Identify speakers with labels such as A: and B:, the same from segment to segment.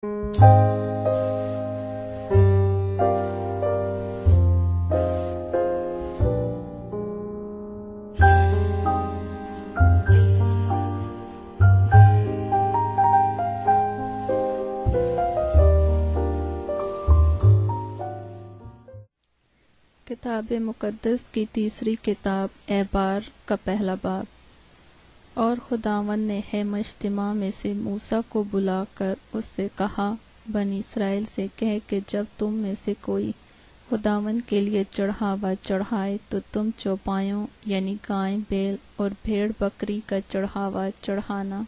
A: کتاب مقدس کی تیسری کتاب اعبار کا پہلا باب۔ اور خداوند نے خیمہ اجتماع میں سے موسیٰ کو بلا کر اس سے کہا، بنی اسرائیل سے کہہ کہ جب تم میں سے کوئی خداوند کے لیے چڑھاوا چڑھائے تو تم چوپایوں یعنی گائے بیل اور بھیڑ بکری کا چڑھاوا چڑھانا۔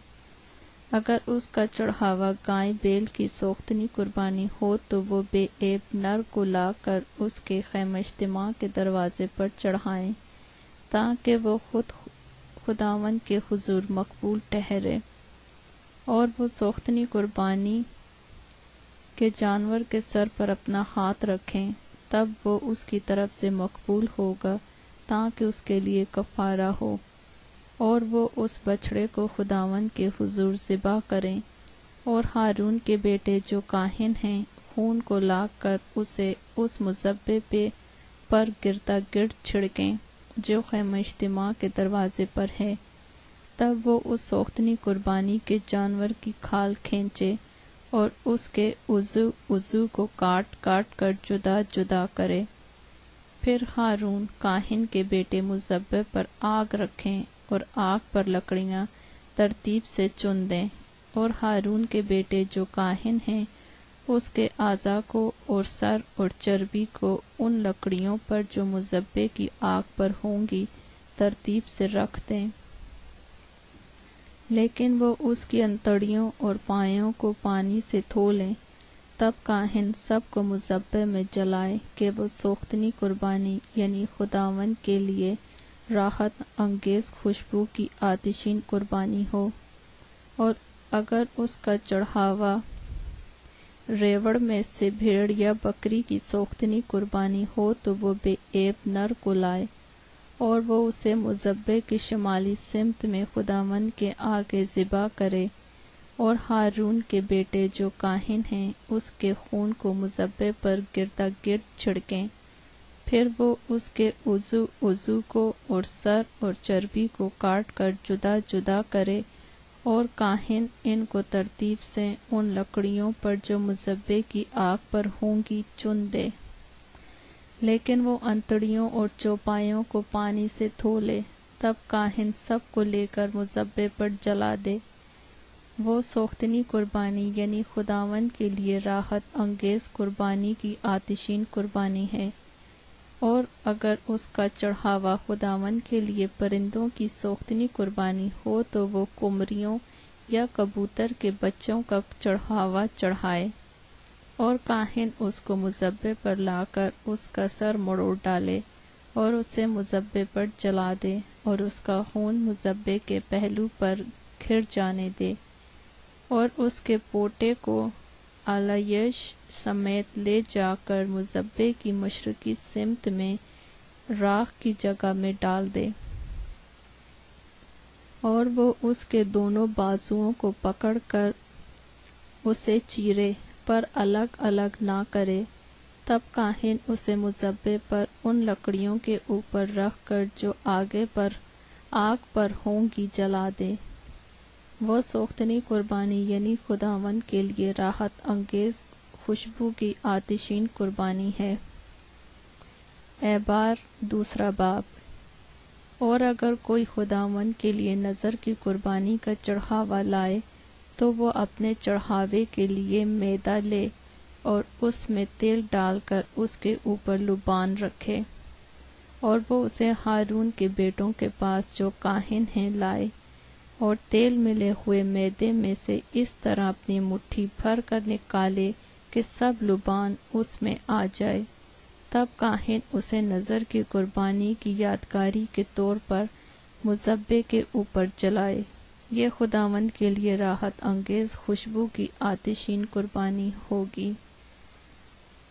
A: اگر اس کا چڑھاوا گائے بیل کی سوختنی قربانی ہو تو وہ بے عیب نر کو لا کر اس کے خیمہ اجتماع کے دروازے پر چڑھائیں، تاکہ وہ خود خداوند کے حضور مقبول ٹھہرے۔ اور وہ سوختنی قربانی کے جانور کے سر پر اپنا ہاتھ رکھیں، تب وہ اس کی طرف سے مقبول ہوگا تاکہ اس کے لیے کفارہ ہو۔ اور وہ اس بچھڑے کو خداوند کے حضور ذبح کریں، اور ہارون کے بیٹے جو کاہن ہیں خون کو لا کر اسے اس مذبح پر گرتا گرد چھڑکیں جو خیمہ اجتماع کے دروازے پر ہے۔ تب وہ اس سوختنی قربانی کے جانور کی کھال کھینچے اور اس کے عضو کو کاٹ کاٹ کر جدا جدا کرے۔ پھر ہارون کاہن کے بیٹے مذبح پر آگ رکھیں اور آگ پر لکڑیاں ترتیب سے چن دیں، اور ہارون کے بیٹے جو کاہن ہیں اس کے اعضاء کو اور سر اور چربی کو ان لکڑیوں پر جو مذبح کی آگ پر ہوں گی ترتیب سے رکھ دیں، لیکن وہ اس کی انتڑیوں اور پایوں کو پانی سے دھو لیں۔ تب کاہن سب کو مذبح میں جلائے کہ وہ سوختنی قربانی یعنی خداوند کے لیے راحت انگیز خوشبو کی آتشین قربانی ہو۔ اور اگر اس کا چڑھاوا ریوڑ میں سے بھیڑ یا بکری کی سوختنی قربانی ہو تو وہ بے عیب نر کو لائے، اور وہ اسے مذبح کی شمالی سمت میں خداوند کے آگے ذبح کرے، اور ہارون کے بیٹے جو کاہن ہیں اس کے خون کو مذبح پر گردا گرد چھڑکیں۔ پھر وہ اس کے عضو کو اور سر اور چربی کو کاٹ کر جدا جدا کرے، اور کاہن ان کو ترتیب سے ان لکڑیوں پر جو مذبح کی آگ پر ہوں گی چن دے، لیکن وہ انتڑیوں اور چوپایوں کو پانی سے دھو لے۔ تب کاہن سب کو لے کر مذبح پر جلا دے۔ وہ سوختنی قربانی یعنی خداوند کے لیے راحت انگیز قربانی کی آتشین قربانی ہے۔ اور اگر اس کا چڑھاوا خداوند کے لیے پرندوں کی سوختنی قربانی ہو تو وہ قمریوں یا کبوتر کے بچوں کا چڑھاوا چڑھائے، اور کاہن اس کو مذبح پر لا کر اس کا سر مروڑ ڈالے اور اسے مذبح پر جلا دے، اور اس کا خون مذبح کے پہلو پر گر جانے دے، اور اس کے پوٹے کو اعلیش سمیت لے جا کر مذبح کی مشرقی سمت میں راکھ کی جگہ میں ڈال دے، اور وہ اس کے دونوں بازوؤں کو پکڑ کر اسے چیرے پر الگ الگ نہ کرے۔ تب کاہن اسے مذبح پر ان لکڑیوں کے اوپر رکھ کر جو آگ پر ہوں گی جلا دے۔ وہ سوختنی قربانی یعنی خداوند کے لیے راحت انگیز خوشبو کی آتشین قربانی ہے۔ اعبار دوسرا باب۔ اور اگر کوئی خداوند کے لیے نذر کی قربانی کا چڑھاوا لائے تو وہ اپنے چڑھاوے کے لیے میدا لے اور اس میں تیل ڈال کر اس کے اوپر لبان رکھے، اور وہ اسے ہارون کے بیٹوں کے پاس جو کاہن ہیں لائے، اور تیل ملے ہوئے میدے میں سے اس طرح اپنی مٹھی بھر کر نکالے کہ سب لبان اس میں آ جائے۔ تب کاہن اسے نذر کی قربانی کی یادگاری کے طور پر مذبح کے اوپر جلائے۔ یہ خداوند کے لیے راحت انگیز خوشبو کی آتشین قربانی ہوگی۔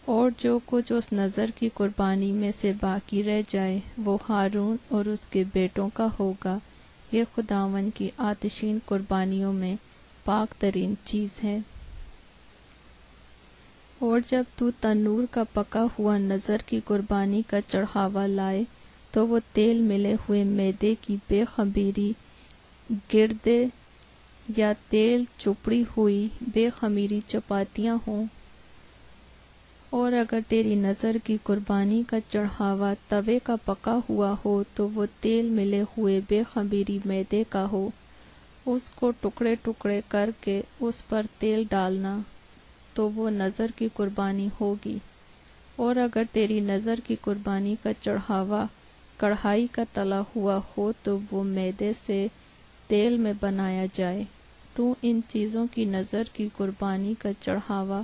A: اور جو کچھ اس نذر کی قربانی میں سے باقی رہ جائے وہ ہارون اور اس کے بیٹوں کا ہوگا۔ یہ خداوند کی آتشین قربانیوں میں پاک ترین چیز ہے۔ اور جب تو تنور کا پکا ہوا نظر کی قربانی کا چڑھاوا لائے تو وہ تیل ملے ہوئے میدے کی بے خمیری گردے یا تیل چپڑی ہوئی بے خمیری چپاتیاں ہوں، اور اگر تیری نظر کی قربانی کا چڑھاوا توے کا پکا ہوا ہو تو وہ تیل ملے ہوئے بے خمیری میدے کا ہو، اس کو ٹکڑے ٹکڑے کر کے اس پر تیل ڈالنا تو وہ نظر کی قربانی ہوگی۔ اور اگر تیری نظر کی قربانی کا چڑھاوا کڑھائی کا تلا ہوا ہو تو وہ میدے سے تیل میں بنایا جائے۔ تو ان چیزوں کی نظر کی قربانی کا چڑھاوا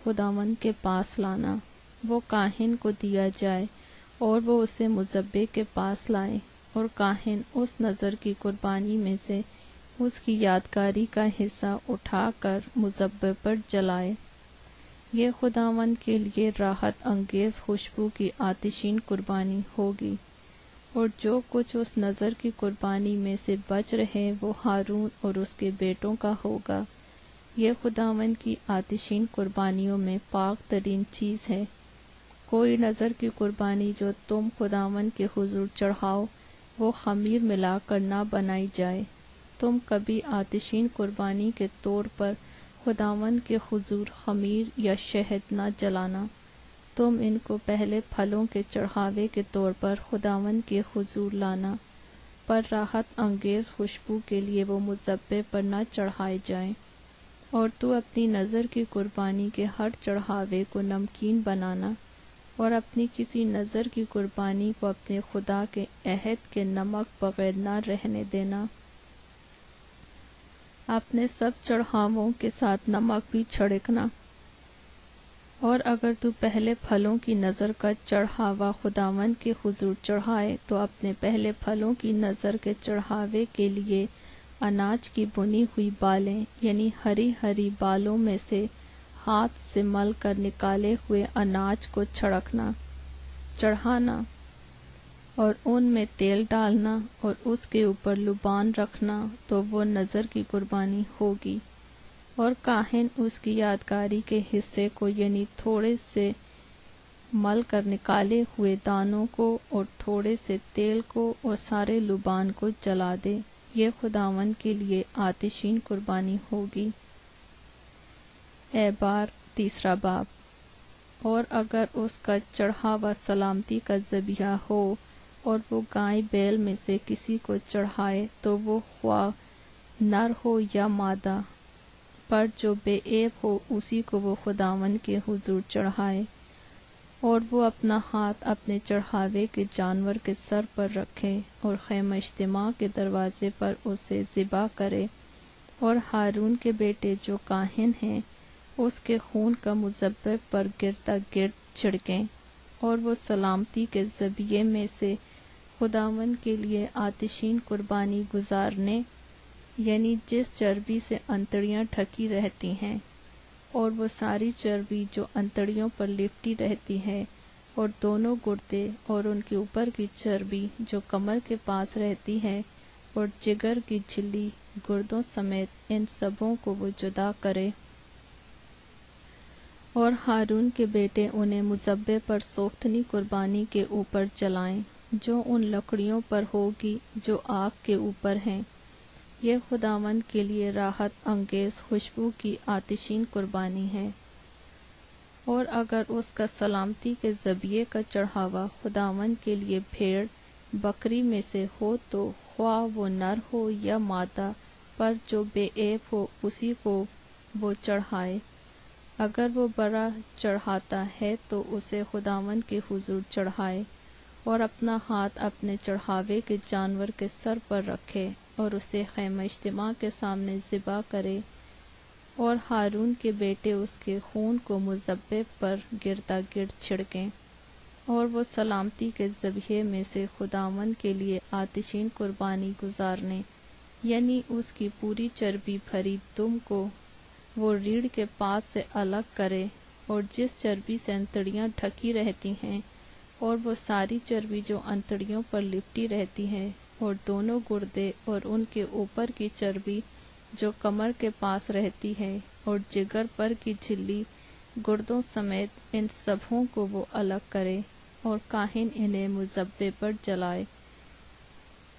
A: خداوند کے پاس لانا، وہ کاہن کو دیا جائے اور وہ اسے مذبح کے پاس لائے، اور کاہن اس نظر کی قربانی میں سے اس کی یادگاری کا حصہ اٹھا کر مذبح پر جلائے۔ یہ خداوند کے لیے راحت انگیز خوشبو کی آتشین قربانی ہوگی، اور جو کچھ اس نظر کی قربانی میں سے بچ رہے وہ ہارون اور اس کے بیٹوں کا ہوگا۔ یہ خداوند کی آتشین قربانیوں میں پاک ترین چیز ہے۔ کوئی نظر کی قربانی جو تم خداوند کے حضور چڑھاؤ وہ خمیر ملا کر نہ بنائی جائے۔ تم کبھی آتشین قربانی کے طور پر خداوند کے حضور خمیر یا شہد نہ جلانا، تم ان کو پہلے پھلوں کے چڑھاوے کے طور پر خداوند کے حضور لانا، پر راحت انگیز خوشبو کے لیے وہ مذبح پر نہ چڑھائے جائیں۔ اور تو اپنی نظر کی قربانی کے ہر چڑھاوے کو نمکین بنانا، اور اپنی کسی نظر کی قربانی کو اپنے خدا کے عہد کے نمک بغیر نہ رہنے دینا۔ اپنے سب چڑھاووں کے ساتھ نمک بھی چھڑکنا۔ اور اگر تو پہلے پھلوں کی نظر کا چڑھاوا خداوند کے حضور چڑھائے تو اپنے پہلے پھلوں کی نظر کے چڑھاوے کے لیے اناج کی بنی ہوئی بالیں یعنی ہری ہری بالوں میں سے ہاتھ سے مل کر نکالے ہوئے اناج کو چڑھانا اور ان میں تیل ڈالنا اور اس کے اوپر لبان رکھنا تو وہ نظر کی قربانی ہوگی۔ اور کاہن اس کی یادگاری کے حصے کو یعنی تھوڑے سے مل کر نکالے ہوئے دانوں کو اور تھوڑے سے تیل کو اور سارے لبان کو جلا دے، یہ خداوند کے لیے آتشین قربانی ہوگی۔ اعبار 3 باب۔ اور اگر اس کا چڑھاوا سلامتی کا ذبیحہ ہو اور وہ گائے بیل میں سے کسی کو چڑھائے تو وہ خواہ نر ہو یا مادہ، پر جو بے عیب ہو اسی کو وہ خداوند کے حضور چڑھائے، اور وہ اپنا ہاتھ اپنے چڑھاوے کے جانور کے سر پر رکھے اور خیمہ اجتماع کے دروازے پر اسے ذبح کرے، اور ہارون کے بیٹے جو کاہن ہیں اس کے خون کا مذبح پر گردا گرد چھڑکیں، اور وہ سلامتی کے ذبیحے میں سے خداوند کے لیے آتشین قربانی گزارنے یعنی جس چربی سے انتڑیاں ڈھکی رہتی ہیں، اور وہ ساری چربی جو انتڑیوں پر لپٹی رہتی ہے، اور دونوں گردے اور ان کے اوپر کی چربی جو کمر کے پاس رہتی ہے، اور جگر کی جھلی گردوں سمیت ان سبوں کو وہ جدا کرے۔ اور ہارون کے بیٹے انہیں مذبح پر سوختنی قربانی کے اوپر جلائیں جو ان لکڑیوں پر ہوگی جو آگ کے اوپر ہیں، یہ خداوند کے لیے راحت انگیز خوشبو کی آتشین قربانی ہے۔ اور اگر اس کا سلامتی کے ذبیحے کا چڑھاوا خداوند کے لیے بھیڑ بکری میں سے ہو تو خواہ وہ نر ہو یا مادہ، پر جو بے عیب ہو اسی کو وہ چڑھائے۔ اگر وہ برا چڑھاتا ہے تو اسے خداوند کے حضور چڑھائے، اور اپنا ہاتھ اپنے چڑھاوے کے جانور کے سر پر رکھے اور اسے خیمہ اجتماع کے سامنے ذبح کرے، اور ہارون کے بیٹے اس کے خون کو مذبح پر گردا گرد چھڑکیں، اور وہ سلامتی کے ذبیحے میں سے خداوند کے لیے آتشین قربانی گزارنے یعنی اس کی پوری چربی بھری دم کو وہ ریڑھ کے پاس سے الگ کرے، اور جس چربی سے انتڑیاں ڈھکی رہتی ہیں، اور وہ ساری چربی جو انتڑیوں پر لپٹی رہتی ہے، اور دونوں گردے اور ان کے اوپر کی چربی جو کمر کے پاس رہتی ہے، اور جگر پر کی جھلی گردوں سمیت ان سبھوں کو وہ الگ کرے اور کاہن انہیں مذبح پر جلائے۔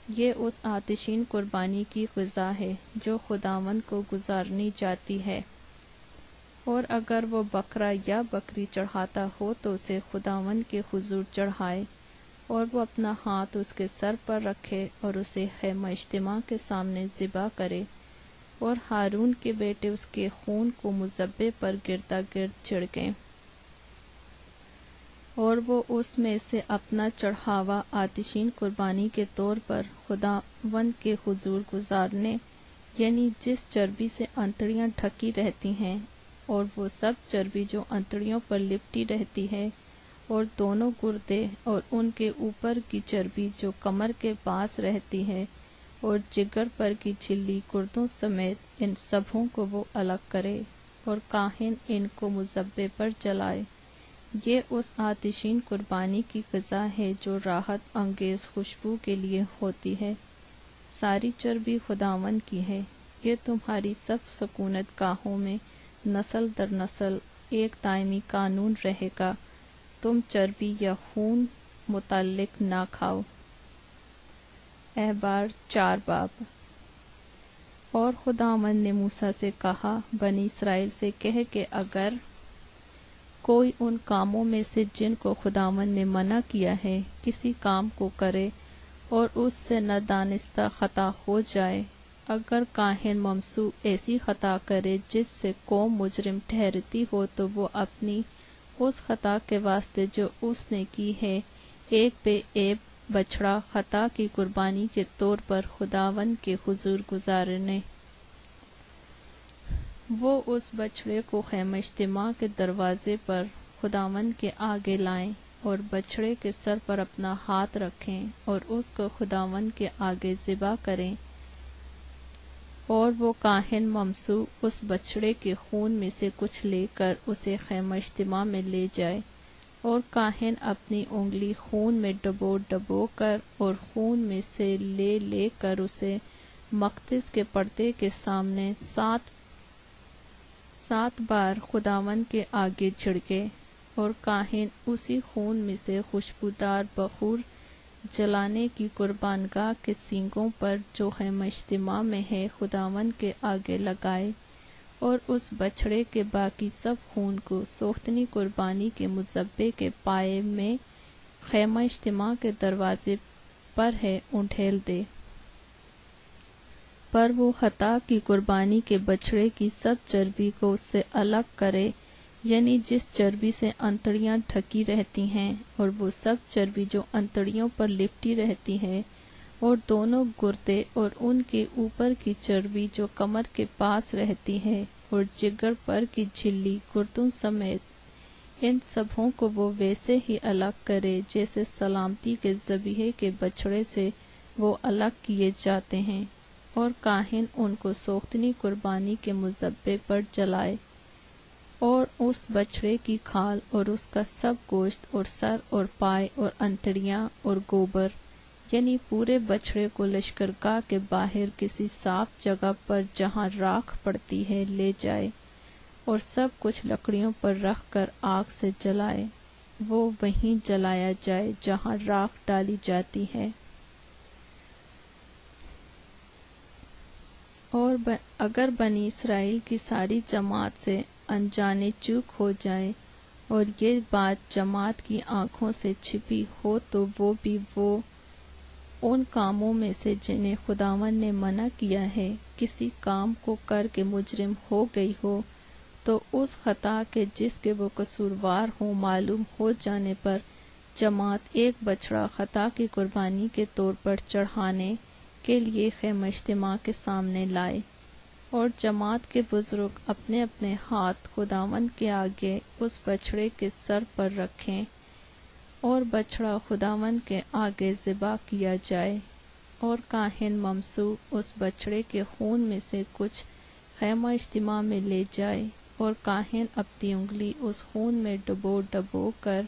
A: یہ اس آتشین قربانی کی غذا ہے جو خداوند کو گزارنی جاتی ہے، اور اگر وہ بکرا یا بکری چڑھاتا ہو تو اسے خداوند کے حضور چڑھائے، اور وہ اپنا ہاتھ اس کے سر پر رکھے اور اسے خیمہ اجتماع کے سامنے ذبح کرے، اور ہارون کے بیٹے اس کے خون کو مذبح پر گردا گرد چھڑکیں، اور وہ اس میں سے اپنا چڑھاوا آتشین قربانی کے طور پر خداوند کے حضور گزارنے، یعنی جس چربی سے انتڑیاں ڈھکی رہتی ہیں، اور وہ سب چربی جو انتڑیوں پر لپٹی رہتی ہے، اور دونوں گردے اور ان کے اوپر کی چربی جو کمر کے پاس رہتی ہے، اور جگر پر کی جھلی گردوں سمیت ان سبھوں کو وہ الگ کرے، اور کاہن ان کو مذبح پر جلائے۔ یہ اس آتشین قربانی کی غذا ہے جو راحت انگیز خوشبو کے لیے ہوتی ہے۔ ساری چربی خداوند کی ہے۔ یہ تمہاری سب سکونت گاہوں میں نسل در نسل ایک دائمی قانون رہے گا، تم چربی یا خون متعلق نہ کھاؤ۔ احبار 4 باب۔ اور خداوند نے موسیٰ سے کہا، بنی اسرائیل سے کہہ کہ اگر کوئی ان کاموں میں سے جن کو خداوند نے منع کیا ہے کسی کام کو کرے اور اس سے نادانستہ خطا ہو جائے، اگر کاہن ممسو ایسی خطا کرے جس سے قوم مجرم ٹھہرتی ہو، تو وہ اپنی اس خطا کے واسطے جو اس نے کی ہے ایک بے عیب بچڑا خطا کی قربانی کے طور پر خداوند کے حضور گزارنے، وہ اس بچڑے کو خیمہ اجتماع کے دروازے پر خداوند کے آگے لائیں، اور بچڑے کے سر پر اپنا ہاتھ رکھیں اور اس کو خداوند کے آگے ذبح کریں، اور وہ کاہن ممسو اس بچڑے کے خون میں سے کچھ لے کر اسے خیمہ اجتماع میں لے جائے، اور کاہن اپنی انگلی خون میں ڈبو ڈبو کر اور خون میں سے لے لے کر اسے مقدس کے پردے کے سامنے 7 بار خداوند کے آگے چھڑکے، اور کاہن اسی خون میں سے خوشبودار بخور جلانے کی قربانگاہ کے سینگوں پر جو خیمہ اجتماع میں ہے خداوند کے آگے لگائے، اور اس بچڑے کے باقی سب خون کو سوختنی قربانی کے مذبح کے پائے میں خیمہ اجتماع کے دروازے پر ہے انڈھیل دے۔ پر وہ خطا کی قربانی کے بچڑے کی سب چربی کو اس سے الگ کرے، یعنی جس چربی سے انتڑیاں ڈھکی رہتی ہیں، اور وہ سب چربی جو انتڑیوں پر لپٹی رہتی ہے، اور دونوں گردے اور ان کے اوپر کی چربی جو کمر کے پاس رہتی ہے، اور جگر پر کی جھلی گردوں سمیت ان سبھوں کو وہ ویسے ہی الگ کرے جیسے سلامتی کے ذبیحے کے بچڑے سے وہ الگ کیے جاتے ہیں، اور کاہن ان کو سوختنی قربانی کے مذبح پر جلائے، اور اس بچڑے کی کھال اور اس کا سب گوشت اور سر اور پائے اور انتڑیاں اور گوبر، یعنی پورے بچڑے کو لشکرگاہ کے باہر کسی صاف جگہ پر جہاں راکھ پڑتی ہے لے جائے، اور سب کچھ لکڑیوں پر رکھ کر آگ سے جلائے، وہ وہیں جلایا جائے جہاں راکھ ڈالی جاتی ہے۔ اور اگر بنی اسرائیل کی ساری جماعت سے انجانے چوک ہو جائے اور یہ بات جماعت کی آنکھوں سے چھپی ہو، تو وہ بھی ان کاموں میں سے جنہیں خداوند نے منع کیا ہے کسی کام کو کر کے مجرم ہو گئی ہو، تو اس خطا کے جس کے وہ قصوروار ہوں معلوم ہو جانے پر جماعت ایک بچڑا خطا کی قربانی کے طور پر چڑھانے کے لیے خیمہ اجتماع کے سامنے لائے، اور جماعت کے بزرگ اپنے اپنے ہاتھ خداوند کے آگے اس بچڑے کے سر پر رکھیں، اور بچڑا خداوند کے آگے ذبح کیا جائے، اور کاہن ممسو اس بچڑے کے خون میں سے کچھ خیمہ اجتماع میں لے جائے، اور کاہن اپنی انگلی اس خون میں ڈبو ڈبو کر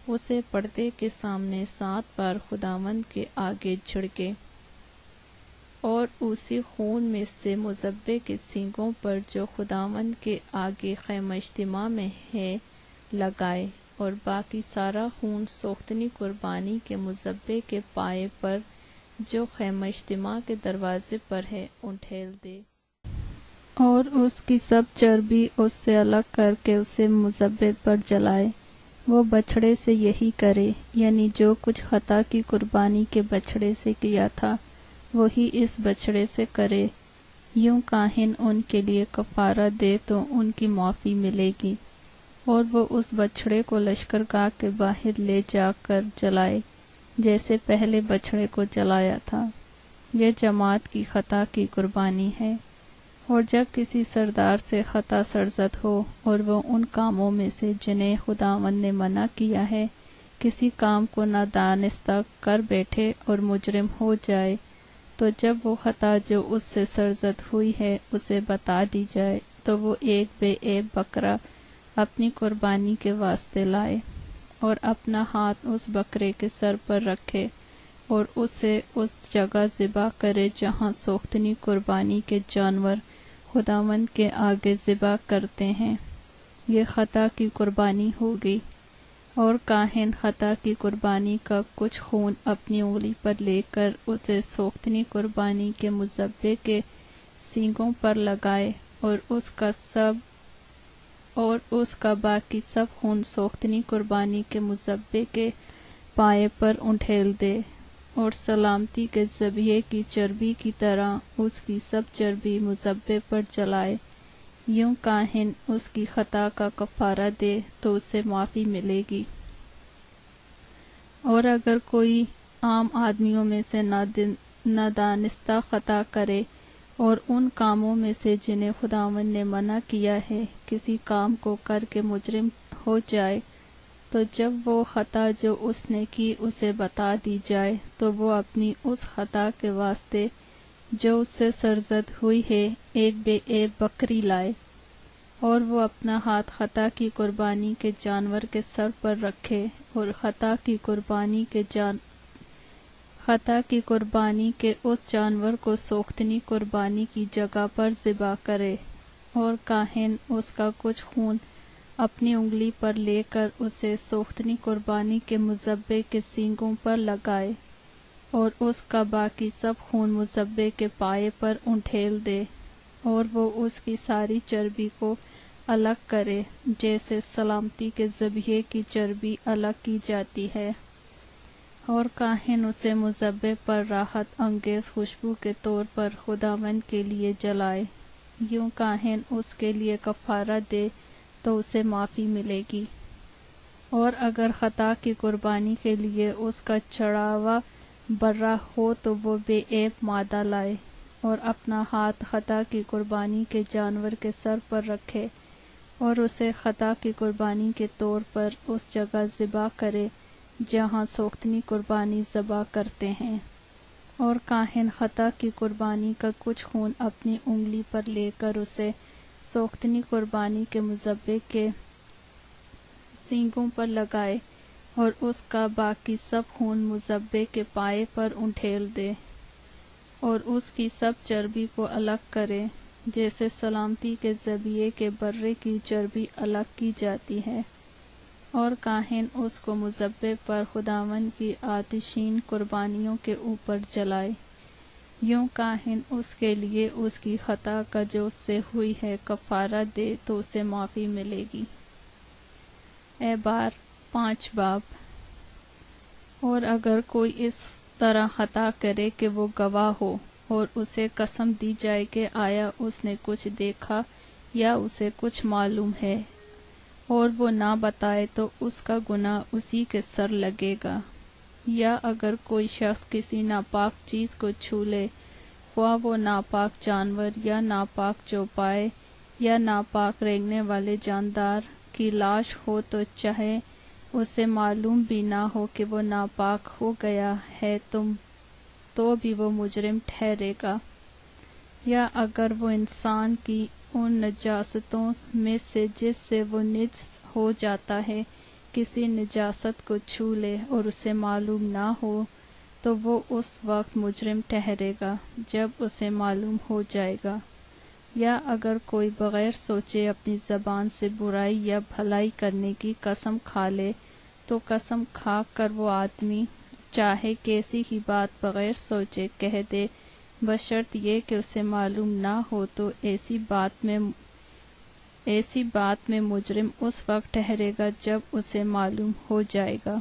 A: اسے پردے کے سامنے 7 بار خداوند کے آگے چھڑکے، اور اسی خون میں سے مذبح کے سینگوں پر جو خداوند کے آگے خیمہ اجتماع میں ہے لگائے، اور باقی سارا خون سوختنی قربانی کے مذبح کے پائے پر جو خیمہ اجتماع کے دروازے پر ہے انٹھیل دے، اور اس کی سب چربی اس سے الگ کر کے اسے مذبح پر جلائے۔ وہ بچھڑے سے یہی کرے، یعنی جو کچھ خطا کی قربانی کے بچھڑے سے کیا تھا وہی اس بچھڑے سے کرے۔ یوں کاہن ان کے لیے کفارہ دے تو ان کی معافی ملے گی، اور وہ اس بچھڑے کو لشکرگاہ کے باہر لے جا کر جلائے جیسے پہلے بچھڑے کو جلایا تھا۔ یہ جماعت کی خطا کی قربانی ہے۔ اور جب کسی سردار سے خطا سرزد ہو اور وہ ان کاموں میں سے جنہیں خداوند نے منع کیا ہے کسی کام کو نادانستہ کر بیٹھے اور مجرم ہو جائے، تو جب وہ خطا جو اس سے سرزد ہوئی ہے اسے بتا دی جائے تو وہ ایک بے عیب بکرا اپنی قربانی کے واسطے لائے، اور اپنا ہاتھ اس بکرے کے سر پر رکھے اور اسے اس جگہ ذبح کرے جہاں سوختنی قربانی کے جانور خداوند کے آگے ذبح کرتے ہیں۔ یہ خطا کی قربانی ہوگی، اور کاہن خطا کی قربانی کا کچھ خون اپنی انگلی پر لے کر اسے سوختنی قربانی کے مذبح کے سینگوں پر لگائے، اور اس کا باقی سب خون سوختنی قربانی کے مذبح کے پائے پر انٹھیل دے، اور سلامتی کے ذبیحے کی چربی کی طرح اس کی سب چربی مذبح پر جلائے۔ یوں کاہن اس کی خطا کا کفارہ دے تو اسے معافی ملے گی۔ اور اگر کوئی عام آدمیوں میں سے نادانستہ خطا کرے اور ان کاموں میں سے جنہیں خداوند نے منع کیا ہے کسی کام کو کر کے مجرم ہو جائے، تو جب وہ خطا جو اس نے کی اسے بتا دی جائے تو وہ اپنی اس خطا کے واسطے جو اس سے سرزد ہوئی ہے ایک بے عیب بکری لائے، اور وہ اپنا ہاتھ خطا کی قربانی کے جانور کے سر پر رکھے اور خطا کی قربانی کے اس جانور کو سوختنی قربانی کی جگہ پر ذبح کرے، اور کاہن اس کا کچھ خون اپنی انگلی پر لے کر اسے سوختنی قربانی کے مذبح کے سینگوں پر لگائے، اور اس کا باقی سب خون مذبح کے پائے پر انٹھیل دے، اور وہ اس کی ساری چربی کو الگ کرے جیسے سلامتی کے ذبیحے کی چربی الگ کی جاتی ہے، اور کاہن اسے مذبح پر راحت انگیز خوشبو کے طور پر خداوند کے لیے جلائے۔ یوں کاہن اس کے لیے کفارہ دے تو اسے معافی ملے گی۔ اور اگر خطا کی قربانی کے لیے اس کا چڑھاوا برا ہو تو وہ بے عیب مادہ لائے، اور اپنا ہاتھ خطا کی قربانی کے جانور کے سر پر رکھے اور اسے خطا کی قربانی کے طور پر اس جگہ ذبح کرے جہاں سوختنی قربانی ذبح کرتے ہیں، اور کاہن خطا کی قربانی کا کچھ خون اپنی انگلی پر لے کر اسے سوختنی قربانی کے مذبح کے سینگوں پر لگائے، اور اس کا باقی سب خون مذبح کے پائے پر انٹھیل دے، اور اس کی سب چربی کو الگ کرے جیسے سلامتی کے ذبیحے کے برے کی چربی الگ کی جاتی ہے، اور کاہن اس کو مذبح پر خداوند کی آتشین قربانیوں کے اوپر جلائے۔ یوں کاہن اس کے لیے اس کی خطا کا جو اس سے ہوئی ہے کفارہ دے تو اسے معافی ملے گی۔ اعبار 5 باب۔ اور اگر کوئی اس طرح خطا کرے کہ وہ گواہ ہو اور اسے قسم دی جائے کہ آیا اس نے کچھ دیکھا یا اسے کچھ معلوم ہے، اور وہ نہ بتائے تو اس کا گناہ اسی کے سر لگے گا۔ یا اگر کوئی شخص کسی ناپاک چیز کو چھو لے، خواہ وہ ناپاک جانور یا ناپاک چوپائے یا ناپاک رینگنے والے جاندار کی لاش ہو، تو چاہے اسے معلوم بھی نہ ہو کہ وہ ناپاک ہو گیا ہے تو بھی وہ مجرم ٹھہرے گا۔ یا اگر وہ انسان کی ان نجاستوں میں سے جس سے وہ نجس ہو جاتا ہے کسی نجاست کو چھو لے اور اسے معلوم نہ ہو، تو وہ اس وقت مجرم ٹھہرے گا جب اسے معلوم ہو جائے گا، یا اگر کوئی بغیر سوچے اپنی زبان سے برائی یا بھلائی کرنے کی قسم کھا لے تو قسم کھا کر وہ آدمی چاہے کیسی ہی بات بغیر سوچے کہہ دے، بشرط یہ کہ اسے معلوم نہ ہو، تو ایسی بات میں مجرم اس وقت ٹھہرے گا جب اسے معلوم ہو جائے گا،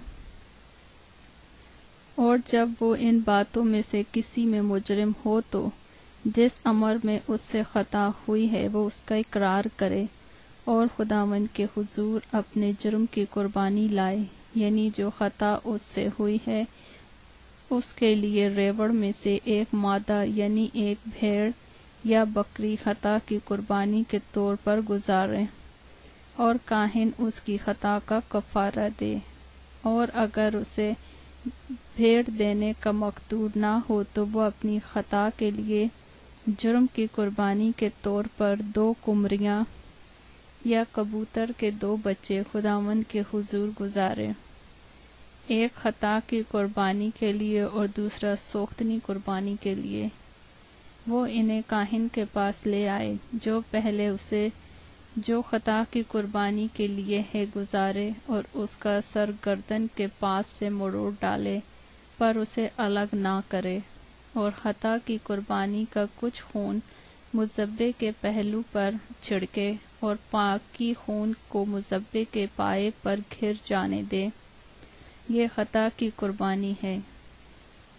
A: اور جب وہ ان باتوں میں سے کسی میں مجرم ہو تو جس امر میں اس سے خطا ہوئی ہے وہ اس کا اقرار کرے اور خداوند کے حضور اپنے جرم کی قربانی لائے، یعنی جو خطا اس سے ہوئی ہے اس کے لیے ریوڑ میں سے ایک مادہ یعنی ایک بھیڑ یا بکری خطا کی قربانی کے طور پر گزارے، اور کاہن اس کی خطا کا کفارہ دے، اور اگر اسے بھیڑ دینے کا مقدور نہ ہو تو وہ اپنی خطا کے لیے جرم کی قربانی کے طور پر 2 قمریاں یا کبوتر کے 2 بچے خداوند کے حضور گزارے، ایک خطا کی قربانی کے لیے اور دوسرا سوختنی قربانی کے لیے۔ وہ انہیں کاہن کے پاس لے آئے، جو پہلے اسے جو خطا کی قربانی کے لیے ہے گزارے، اور اس کا سر گردن کے پاس سے مروڑ ڈالے پر اسے الگ نہ کرے، اور خطا کی قربانی کا کچھ خون مذبے کے پہلو پر چھڑکے اور باقی خون کو مذبے کے پائے پر گر جانے دے، یہ خطا کی قربانی ہے،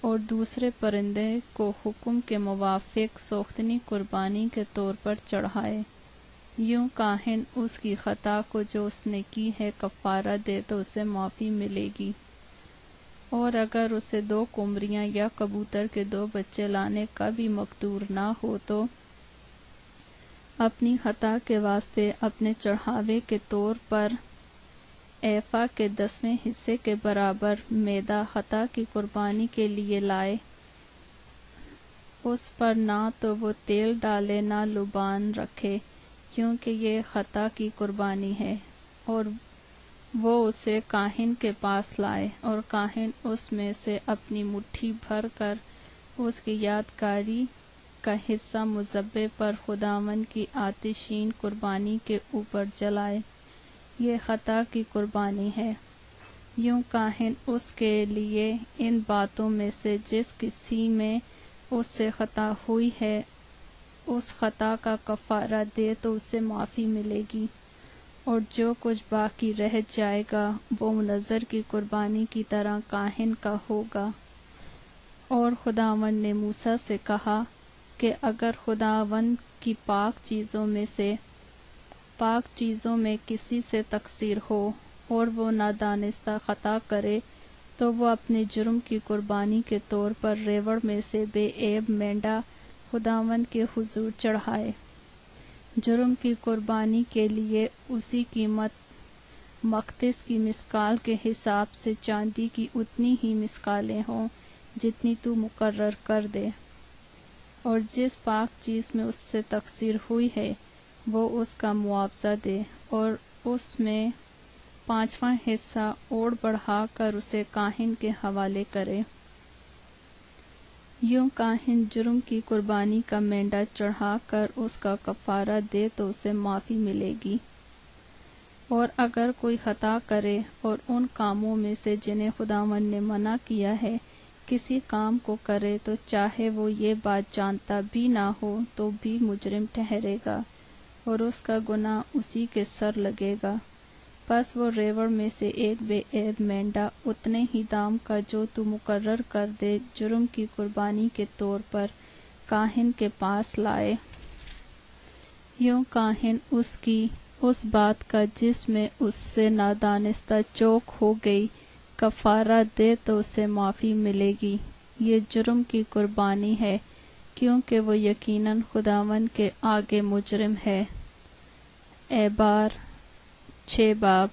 A: اور دوسرے پرندے کو حکم کے موافق سوختنی قربانی کے طور پر چڑھائے۔ یوں کاہن اس کی خطا کو جو اس نے کی ہے کفارہ دے تو اسے معافی ملے گی، اور اگر اسے 2 قمریاں یا کبوتر کے 2 بچے لانے کا بھی مقدور نہ ہو تو اپنی خطا کے واسطے اپنے چڑھاوے کے طور پر ایفا کے 10ویں حصے کے برابر میدہ خطا کی قربانی کے لیے لائے، اس پر نہ تو وہ تیل ڈالے نہ لبان رکھے، کیونکہ یہ خطا کی قربانی ہے، اور وہ اسے کاہن کے پاس لائے، اور کاہن اس میں سے اپنی مٹھی بھر کر اس کی یادگاری کا حصہ مذبے پر خداوند کی آتشین قربانی کے اوپر جلائے، یہ خطا کی قربانی ہے۔ یوں کاہن اس کے لیے ان باتوں میں سے جس کسی میں اس سے خطا ہوئی ہے اس خطا کا کفارہ دے تو اسے معافی ملے گی، اور جو کچھ باقی رہ جائے گا وہ منظر کی قربانی کی طرح کاہن کا ہوگا۔ اور خداوند نے موسیٰ سے کہا کہ اگر خداوند کی پاک چیزوں میں کسی سے تقصیر ہو اور وہ نادانستہ خطا کرے تو وہ اپنے جرم کی قربانی کے طور پر ریوڑ میں سے بے عیب مینڈا خداوند کے حضور چڑھائے۔ جرم کی قربانی کے لیے اسی قیمت مقدس کی مسکال کے حساب سے چاندی کی اتنی ہی مسکالیں ہوں جتنی تو مقرر کر دے، اور جس پاک چیز میں اس سے تقصیر ہوئی ہے وہ اس کا معاوضہ دے، اور اس میں 5واں حصہ اور بڑھا کر اسے کاہن کے حوالے کرے۔ یوں کاہن جرم کی قربانی کا مینڈا چڑھا کر اس کا کفارہ دے تو اسے معافی ملے گی، اور اگر کوئی خطا کرے اور ان کاموں میں سے جنہیں خداوند نے منع کیا ہے کسی کام کو کرے تو چاہے وہ یہ بات جانتا بھی نہ ہو تو بھی مجرم ٹھہرے گا، اور اس کا گناہ اسی کے سر لگے گا، پس وہ ریوڑ میں سے ایک بے عیب مینڈا اتنے ہی دام کا جو تو مقرر کر دے جرم کی قربانی کے طور پر کاہن کے پاس لائے۔ یوں کاہن اس بات کا جس میں اس سے نادانستہ چوک ہو گئی کفارہ دے تو اسے معافی ملے گی، یہ جرم کی قربانی ہے، کیونکہ وہ یقیناً خداوند کے آگے مجرم ہے۔ اعبار 6 باب۔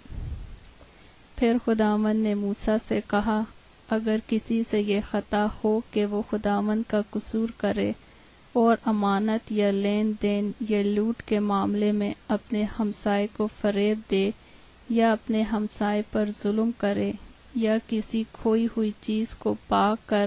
A: پھر خداوند نے موسیٰ سے کہا، اگر کسی سے یہ خطا ہو کہ وہ خداوند کا قصور کرے اور امانت یا لین دین یا لوٹ کے معاملے میں اپنے ہمسائے کو فریب دے یا اپنے ہمسائے پر ظلم کرے یا کسی کھوئی ہوئی چیز کو پا کر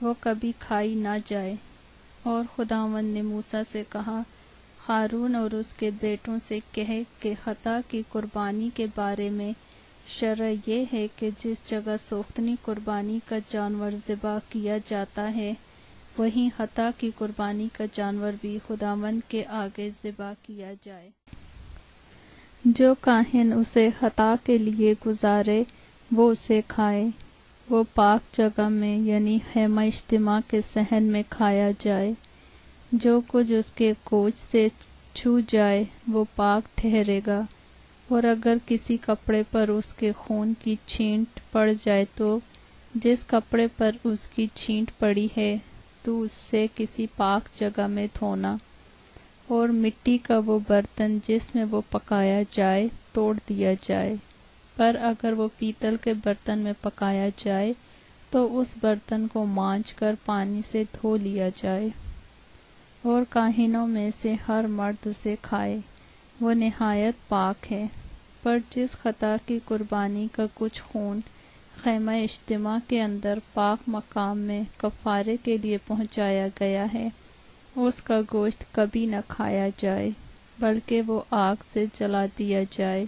A: وہ کبھی کھائی نہ جائے۔ اور خداوند نے موسیٰ سے کہا، ہارون اور اس کے بیٹوں سے کہے کہ خطا کی قربانی کے بارے میں شرع یہ ہے کہ جس جگہ سوختنی قربانی کا جانور ذبح کیا جاتا ہے وہیں خطا کی قربانی کا جانور بھی خداوند کے آگے ذبح کیا جائے۔ جو کاہن اسے خطا کے لیے گزارے وہ اسے کھائے، وہ پاک جگہ میں یعنی خیمہ اجتماع کے صحن میں کھایا جائے۔ جو کچھ اس کے گوشت سے چھو جائے وہ پاک ٹھہرے گا، اور اگر کسی کپڑے پر اس کے خون کی چھینٹ پڑ جائے تو جس کپڑے پر اس کی چھینٹ پڑی ہے تو اس سے کسی پاک جگہ میں دھونا، اور مٹی کا وہ برتن جس میں وہ پکایا جائے توڑ دیا جائے۔ پر اگر وہ پیتل کے برتن میں پکایا جائے تو اس برتن کو مانج کر پانی سے دھو لیا جائے، اور کاہنوں میں سے ہر مرد اسے کھائے، وہ نہایت پاک ہے۔ پر جس خطا کی قربانی کا کچھ خون خیمہ اجتماع کے اندر پاک مقام میں کفارے کے لیے پہنچایا گیا ہے، اس کا گوشت کبھی نہ کھایا جائے، بلکہ وہ آگ سے جلا دیا جائے۔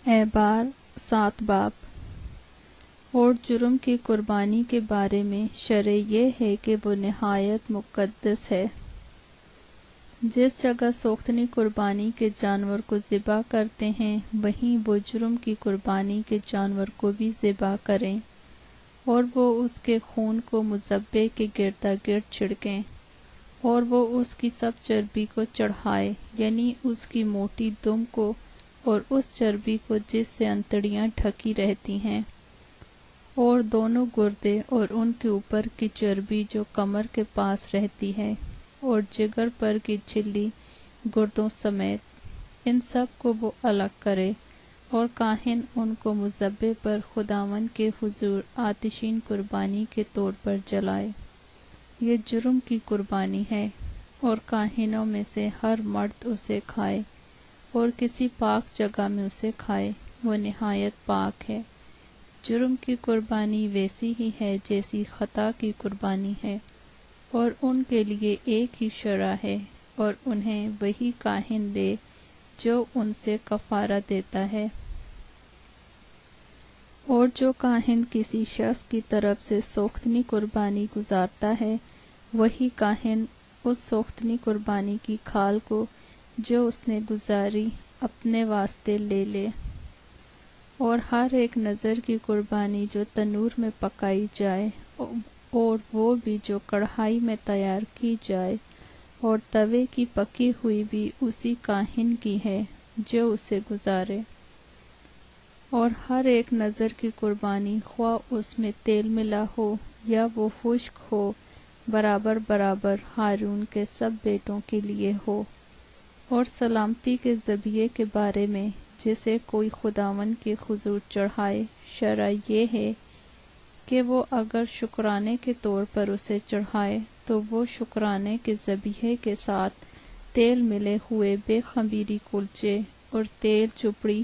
A: اعبار 7 باب۔ اور جرم کی قربانی کے بارے میں شرع یہ ہے کہ وہ نہایت مقدس ہے۔ جس جگہ سوختنی قربانی کے جانور کو ذبح کرتے ہیں وہیں وہ جرم کی قربانی کے جانور کو بھی ذبح کریں، اور وہ اس کے خون کو مذبح کے گردا گرد چھڑکیں، اور وہ اس کی سب چربی کو چڑھائے، یعنی اس کی موٹی دم کو اور اس چربی کو جس سے انتڑیاں ڈھکی رہتی ہیں، اور دونوں گردے اور ان کے اوپر کی چربی جو کمر کے پاس رہتی ہے، اور جگر پر کی جھلی گردوں سمیت، ان سب کو وہ الگ کرے، اور کاہن ان کو مذبح پر خداوند کے حضور آتشین قربانی کے طور پر جلائے۔ یہ جرم کی قربانی ہے، اور کاہنوں میں سے ہر مرد اسے کھائے، اور کسی پاک جگہ میں اسے کھائے، وہ نہایت پاک ہے۔ جرم کی قربانی ویسی ہی ہے جیسی خطا کی قربانی ہے، اور ان کے لیے ایک ہی شرع ہے، اور انہیں وہی کاہن دے جو ان سے کفارہ دیتا ہے۔ اور جو کاہن کسی شخص کی طرف سے سوختنی قربانی گزارتا ہے وہی کاہن اس سوختنی قربانی کی کھال کو جو اس نے گزاری اپنے واسطے لے لے، اور ہر ایک نظر کی قربانی جو تنور میں پکائی جائے، اور وہ بھی جو کڑھائی میں تیار کی جائے، اور توے کی پکی ہوئی بھی اسی کاہن کی ہے جو اسے گزارے۔ اور ہر ایک نظر کی قربانی خواہ اس میں تیل ملا ہو یا وہ خشک ہو، برابر برابر ہارون کے سب بیٹوں کے لیے ہو۔ اور سلامتی کے ذبیحے کے بارے میں جسے کوئی خداوند کے حضور چڑھائے، شرع یہ ہے کہ وہ اگر شکرانے کے طور پر اسے چڑھائے تو وہ شکرانے کے ذبیحے کے ساتھ تیل ملے ہوئے بے خمیری کلچے، اور تیل چپڑی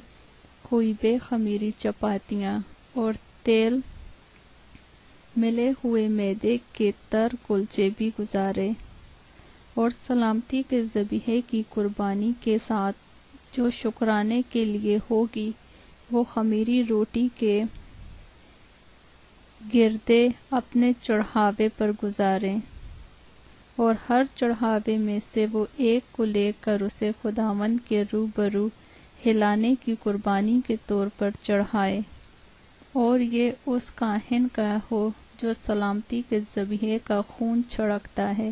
A: ہوئی بے خمیری چپاتیاں، اور تیل ملے ہوئے میدے کے تر کلچے بھی گزارے۔ اور سلامتی کے ذبیحے کی قربانی کے ساتھ جو شکرانے کے لیے ہوگی وہ خمیری روٹی کے گردے اپنے چڑھاوے پر گزاریں، اور ہر چڑھاوے میں سے وہ ایک کو لے کر اسے خداوند کے روبرو ہلانے کی قربانی کے طور پر چڑھائے، اور یہ اس کاہن کا ہو جو سلامتی کے ذبیحے کا خون چھڑکتا ہے،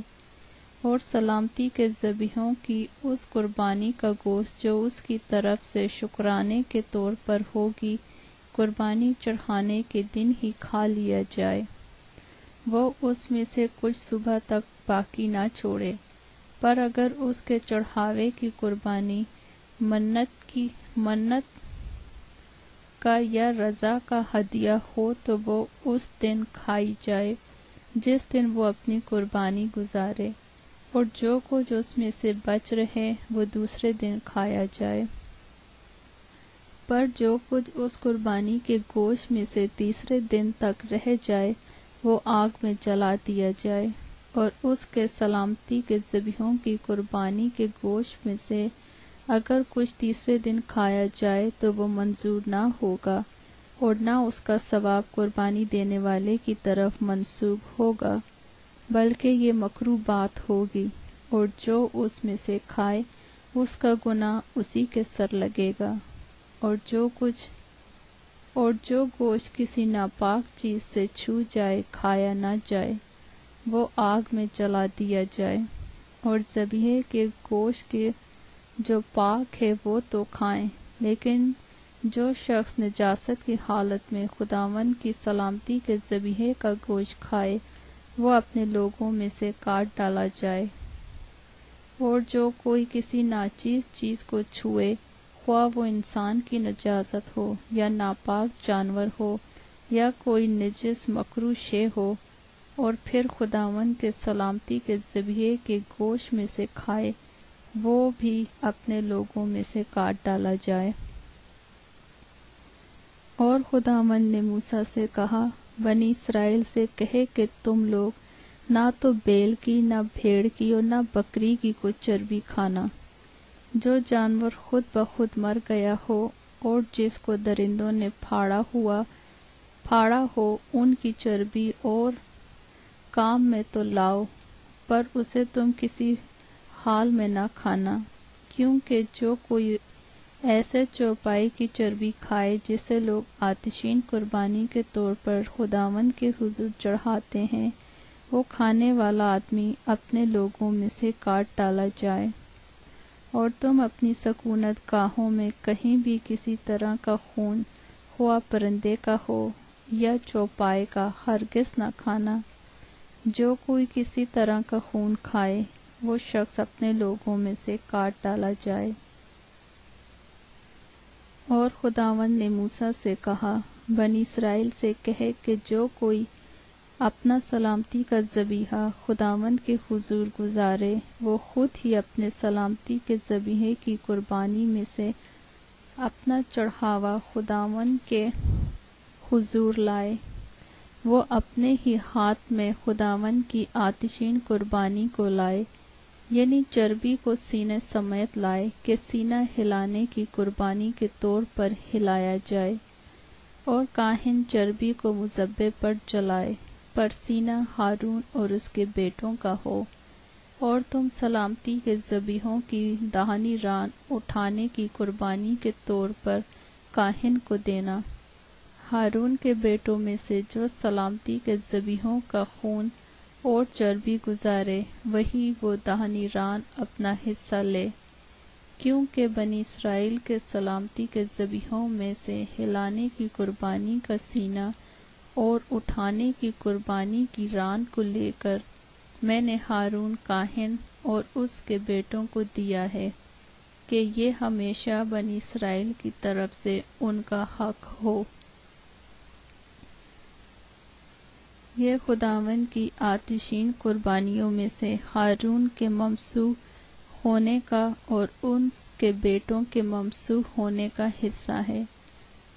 A: اور سلامتی کے ذبیحوں کی اس قربانی کا گوشت جو اس کی طرف سے شکرانے کے طور پر ہوگی قربانی چڑھانے کے دن ہی کھا لیا جائے۔ وہ اس میں سے کچھ صبح تک باقی نہ چھوڑے، پر اگر اس کے چڑھاوے کی قربانی منت کا یا رضا کا ہدیہ ہو تو وہ اس دن کھائی جائے جس دن وہ اپنی قربانی گزارے، اور جو کچھ اس میں سے بچ رہے وہ دوسرے دن کھایا جائے۔ پر جو کچھ اس قربانی کے گوشت میں سے تیسرے دن تک رہ جائے وہ آگ میں جلا دیا جائے، اور اس کے سلامتی کے ذبیحوں کی قربانی کے گوشت میں سے اگر کچھ تیسرے دن کھایا جائے تو وہ منظور نہ ہوگا، اور نہ اس کا ثواب قربانی دینے والے کی طرف منسوب ہوگا، بلکہ یہ مکروہ بات ہوگی، اور جو اس میں سے کھائے اس کا گناہ اسی کے سر لگے گا۔ اور جو گوشت کسی ناپاک چیز سے چھو جائے کھایا نہ جائے، وہ آگ میں جلا دیا جائے۔ اور ذبیحے کے گوشت کے جو پاک ہے وہ تو کھائیں، لیکن جو شخص نجاست کی حالت میں خداوند کی سلامتی کے ذبیحے کا گوشت کھائے وہ اپنے لوگوں میں سے کاٹ ڈالا جائے۔ اور جو کوئی کسی ناچیز چیز کو چھوئے، خواہ وہ انسان کی نجاست ہو یا ناپاک جانور ہو یا کوئی نجس مکروہ شے ہو، اور پھر خداوند کے سلامتی کے ذبیحے کے گوشت میں سے کھائے، وہ بھی اپنے لوگوں میں سے کاٹ ڈالا جائے۔ اور خداوند نے موسیٰ سے کہا، بنی اسرائیل سے کہے کہ تم لوگ نہ تو بیل کی، نہ بھیڑ کی اور نہ بکری کی کوئی چربی کھانا۔ جو جانور خود بخود مر گیا ہو اور جس کو درندوں نے پھاڑا ہو ان کی چربی اور کام میں تو لاؤ، پر اسے تم کسی حال میں نہ کھانا، کیونکہ جو کوئی ایسے چوپائی کی چربی کھائے جسے لوگ آتشین قربانی کے طور پر خداوند کے حضور چڑھاتے ہیں، وہ کھانے والا آدمی اپنے لوگوں میں سے کاٹ ڈالا جائے۔ اور تم اپنی سکونت گاہوں میں کہیں بھی کسی طرح کا خون، خواہ پرندے کا ہو یا چوپائے کا، ہرگز نہ کھانا۔ جو کوئی کسی طرح کا خون کھائے وہ شخص اپنے لوگوں میں سے کاٹ ڈالا جائے۔ اور خداوند نے موسیٰ سے کہا، بنی اسرائیل سے کہے کہ جو کوئی اپنا سلامتی کا ذبیحہ خداوند کے حضور گزارے وہ خود ہی اپنے سلامتی کے ذبیحے کی قربانی میں سے اپنا چڑھاوا خداوند کے حضور لائے۔ وہ اپنے ہی ہاتھ میں خداوند کی آتشین قربانی کو لائے، یعنی چربی کو سینے سمیت لائے کہ سینہ ہلانے کی قربانی کے طور پر ہلایا جائے، اور کاہن چربی کو مذبح پر جلائے، پر سینہ ہارون اور اس کے بیٹوں کا ہو۔ اور تم سلامتی کے ذبیحوں کی دہنی ران اٹھانے کی قربانی کے طور پر کاہن کو دینا۔ ہارون کے بیٹوں میں سے جو سلامتی کے ذبیحوں کا خون اور چربی گزارے وہی وہ دہنی ران اپنا حصہ لے، کیونکہ بنی اسرائیل کے سلامتی کے ذبیحوں میں سے ہلانے کی قربانی کا سینہ اور اٹھانے کی قربانی کی ران کو لے کر میں نے ہارون کاہن اور اس کے بیٹوں کو دیا ہے کہ یہ ہمیشہ بنی اسرائیل کی طرف سے ان کا حق ہو۔ یہ خداوند کی آتشین قربانیوں میں سے ہارون کے ممسوح ہونے کا اور اس کے بیٹوں کے ممسوح ہونے کا حصہ ہے،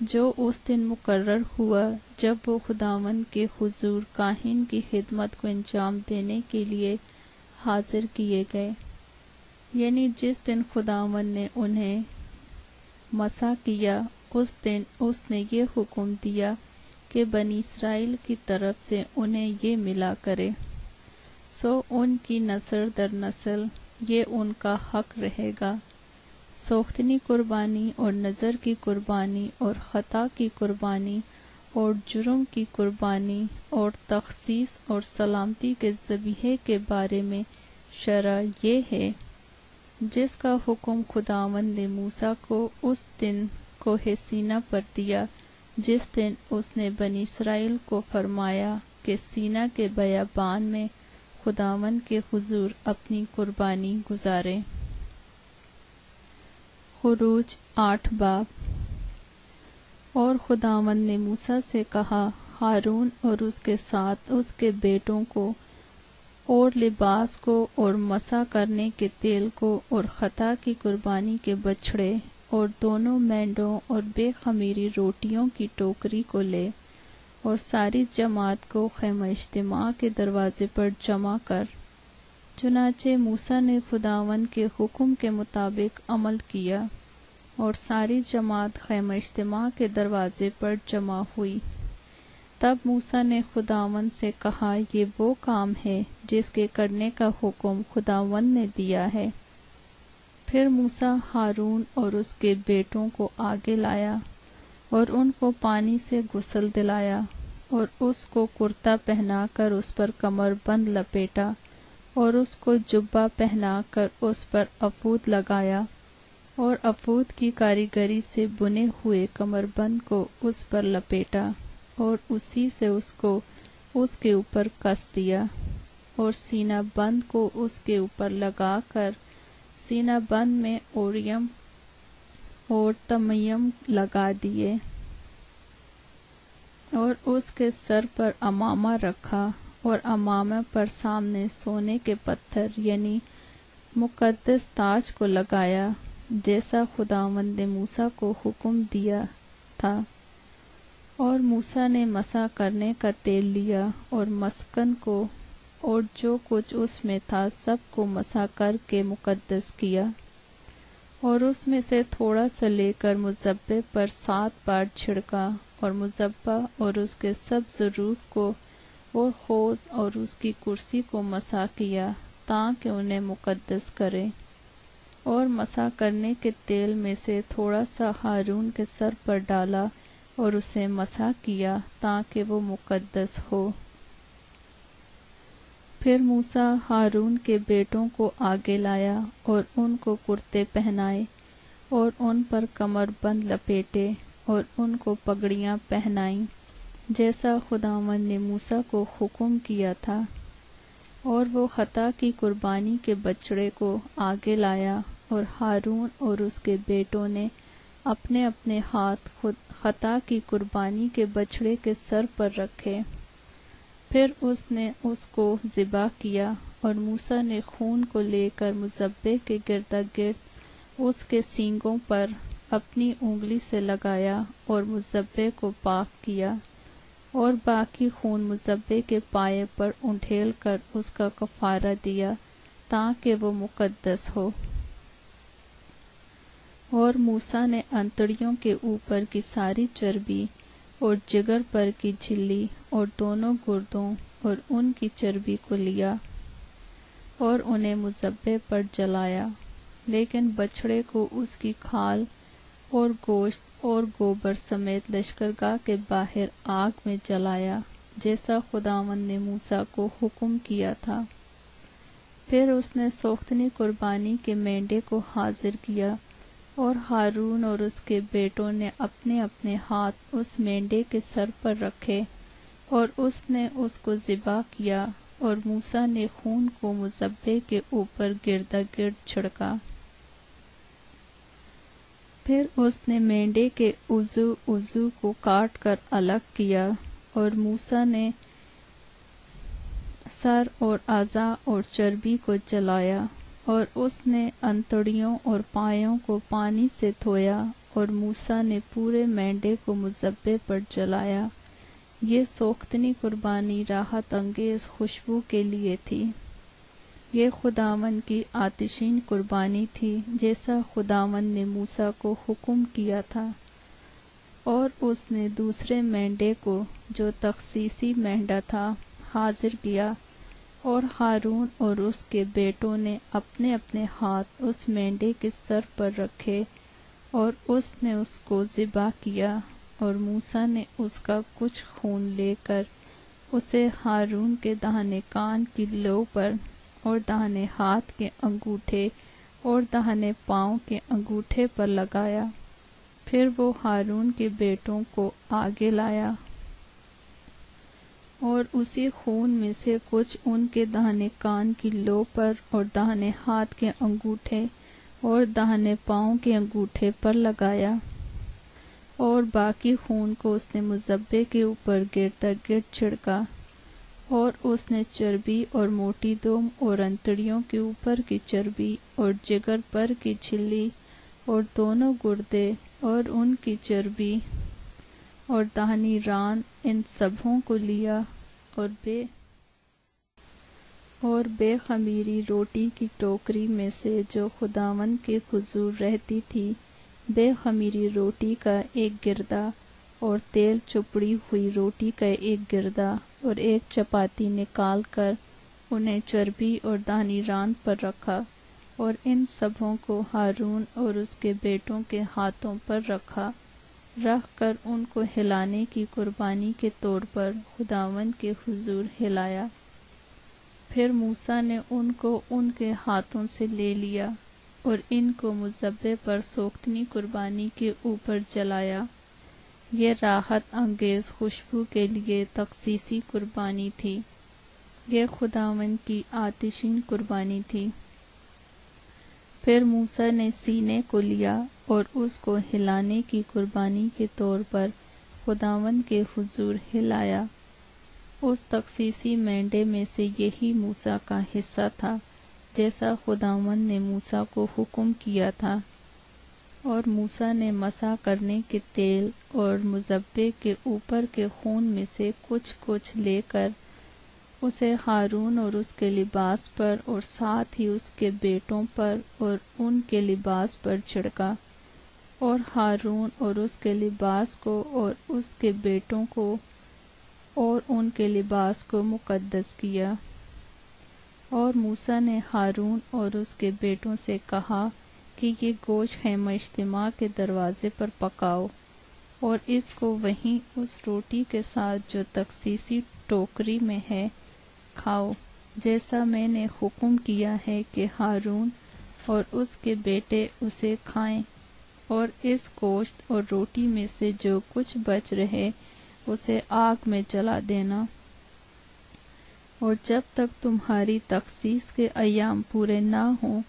A: جو اس دن مقرر ہوا جب وہ خداوند کے حضور کاہن کی خدمت کو انجام دینے کے لیے حاضر کیے گئے، یعنی جس دن خداوند نے انہیں مسح کیا اس دن اس نے یہ حکم دیا کہ بنی اسرائیل کی طرف سے انہیں یہ ملا کرے، سو ان کی نسل در نسل یہ ان کا حق رہے گا۔ سوختنی قربانی اور نذر کی قربانی اور خطا کی قربانی اور جرم کی قربانی اور تخصیص اور سلامتی کے ذبیحے کے بارے میں شرع یہ ہے جس کا حکم خداوند نے موسیٰ کو اس دن کوہ سینا پر دیا جس دن اس نے بنی اسرائیل کو فرمایا کہ سینا کے بیابان میں خداوند کے حضور اپنی قربانی گزارے۔ خروج 8 باب۔ اور خداوند نے موسیٰ سے کہا، ہارون اور اس کے ساتھ اس کے بیٹوں کو اور لباس کو اور مسح کرنے کے تیل کو اور خطا کی قربانی کے بچھڑے اور دونوں مینڈوں اور بے خمیری روٹیوں کی ٹوکری کو لے اور ساری جماعت کو خیمہ اجتماع کے دروازے پر جمع کر۔ چنانچہ موسیٰ نے خداوند کے حکم کے مطابق عمل کیا اور ساری جماعت خیمہ اجتماع کے دروازے پر جمع ہوئی۔ تب موسیٰ نے خداوند سے کہا، یہ وہ کام ہے جس کے کرنے کا حکم خداوند نے دیا ہے۔ پھر موسیٰ ہارون اور اس کے بیٹوں کو آگے لایا اور ان کو پانی سے غسل دلایا اور اس کو کرتا پہنا کر اس پر کمر بند لپیٹا اور اس کو جبہ پہنا کر اس پر عفود لگایا اور عفود کی کاریگری سے بنے ہوئے کمر بند کو اس پر لپیٹا اور اسی سے اس کو اس کے اوپر کس دیا اور سینہ بند کو اس کے اوپر لگا کر سینہ بند میں اوریم اور تمیم لگا دیے اور اس کے سر پر امامہ رکھا اور امامہ پر سامنے سونے کے پتھر یعنی مقدس تاج کو لگایا، جیسا خداوند نے موسیٰ کو حکم دیا تھا۔ اور موسیٰ نے مسح کرنے کا تیل لیا اور مسکن کو اور جو کچھ اس میں تھا سب کو مسح کر کے مقدس کیا، اور اس میں سے تھوڑا سا لے کر مذبح پر 7 بار چھڑکا اور مذبح اور اس کے سب ضروف کو اور حوض اور اس کی کرسی کو مسح کیا تاکہ انہیں مقدس کرے، اور مسح کرنے کے تیل میں سے تھوڑا سا ہارون کے سر پر ڈالا اور اسے مسح کیا تاکہ وہ مقدس ہو۔ پھر موسیٰ ہارون کے بیٹوں کو آگے لایا اور ان کو کرتے پہنائے اور ان پر کمر بند لپیٹے اور ان کو پگڑیاں پہنائیں، جیسا خداوند نے موسیٰ کو حکم کیا تھا۔ اور وہ خطا کی قربانی کے بچڑے کو آگے لایا اور ہارون اور اس کے بیٹوں نے اپنے اپنے ہاتھ خطا کی قربانی کے بچڑے کے سر پر رکھے۔ پھر اس نے اس کو ذبح کیا اور موسیٰ نے خون کو لے کر مذبح کے گردا گرد اس کے سینگوں پر اپنی انگلی سے لگایا اور مذبح کو پاک کیا، اور باقی خون مذبح کے پائے پر انڈھیل کر اس کا کفارہ دیا تاکہ وہ مقدس ہو۔ اور موسیٰ نے انتڑیوں کے اوپر کی ساری چربی اور جگر پر کی جھلی اور دونوں گردوں اور ان کی چربی کو لیا اور انہیں مذبح پر جلایا، لیکن بچڑے کو اس کی کھال اور گوشت اور گوبر سمیت لشکرگاہ کے باہر آگ میں جلایا، جیسا خداوند نے موسیٰ کو حکم کیا تھا۔ پھر اس نے سوختنی قربانی کے مینڈے کو حاضر کیا، اور ہارون اور اس کے بیٹوں نے اپنے اپنے ہاتھ اس مینڈے کے سر پر رکھے اور اس نے اس کو ذبح کیا، اور موسیٰ نے خون کو مذبح کے اوپر گردا گرد چھڑکا۔ پھر اس نے مینڈے کے عضو کو کاٹ کر الگ کیا، اور موسیٰ نے سر اور اعضاء اور چربی کو جلایا، اور اس نے انتڑیوں اور پایوں کو پانی سے دھویا، اور موسیٰ نے پورے مینڈے کو مذبح پر جلایا۔ یہ سوختنی قربانی راحت انگیز خوشبو کے لیے تھی۔ یہ خداوند کی آتشین قربانی تھی، جیسا خداوند نے موسیٰ کو حکم کیا تھا۔ اور اس نے دوسرے مینڈے کو جو تخصیصی مینڈا تھا حاضر کیا، اور ہارون اور اس کے بیٹوں نے اپنے اپنے ہاتھ اس مینڈے کے سر پر رکھے، اور اس نے اس کو ذبح کیا، اور موسیٰ نے اس کا کچھ خون لے کر اسے ہارون کے داہنے کان کی لو پر اور داہنے ہاتھ کے انگوٹھے اور داہنے پاؤں کے انگوٹھے پر لگایا۔ پھر وہ ہارون کے بیٹوں کو آگے لایا اور اسی خون میں سے کچھ ان کے داہنے کان کی لو پر اور داہنے ہاتھ کے انگوٹھے اور داہنے پاؤں کے انگوٹھے پر لگایا، اور باقی خون کو اس نے مذبح کے اوپر گردا گرد چھڑکا، اور اس نے چربی اور موٹی دم اور انتڑیوں کے اوپر کی چربی اور جگر پر کی جھلی اور دونوں گردے اور ان کی چربی اور دہنی ران ان سبھوں کو لیا اور بے خمیری روٹی کی ٹوکری میں سے جو خداوند کے حضور رہتی تھی بے خمیری روٹی کا ایک گردہ اور تیل چپڑی ہوئی روٹی کا ایک گردہ اور ایک چپاتی نکال کر انہیں چربی اور دہنی ران پر رکھا اور ان سبھوں کو ہارون اور اس کے بیٹوں کے ہاتھوں پر رکھ کر ان کو ہلانے کی قربانی کے طور پر خداوند کے حضور ہلایا۔ پھر موسیٰ نے ان کو ان کے ہاتھوں سے لے لیا اور ان کو مذبح پر سوختنی قربانی کے اوپر جلایا۔ یہ راحت انگیز خوشبو کے لیے تخصیصی قربانی تھی، یہ خداوند کی آتشین قربانی تھی۔ پھر موسیٰ نے سینے کو لیا اور اس کو ہلانے کی قربانی کے طور پر خداوند کے حضور ہلایا۔ اس تخصیصی مینڈے میں سے یہی موسیٰ کا حصہ تھا جیسا خداوند نے موسیٰ کو حکم کیا تھا۔ اور موسیٰ نے مسح کرنے کے تیل اور مذبح کے اوپر کے خون میں سے کچھ لے کر اسے ہارون اور اس کے لباس پر اور ساتھ ہی اس کے بیٹوں پر اور ان کے لباس پر چھڑکا، اور ہارون اور اس کے لباس کو اور اس کے بیٹوں کو اور ان کے لباس کو مقدس کیا۔ اور موسیٰ نے ہارون اور اس کے بیٹوں سے کہا کہ یہ گوشت خیمہ اجتماع کے دروازے پر پکاؤ اور اس کو وہیں اس روٹی کے ساتھ جو تخصیصی ٹوکری میں ہے کھاؤ، جیسا میں نے حکم کیا ہے کہ ہارون اور اس کے بیٹے اسے کھائیں، اور اس گوشت اور روٹی میں سے جو کچھ بچ رہے اسے آگ میں جلا دینا۔ اور جب تک تمہاری تخصیص کے ایام پورے نہ ہوں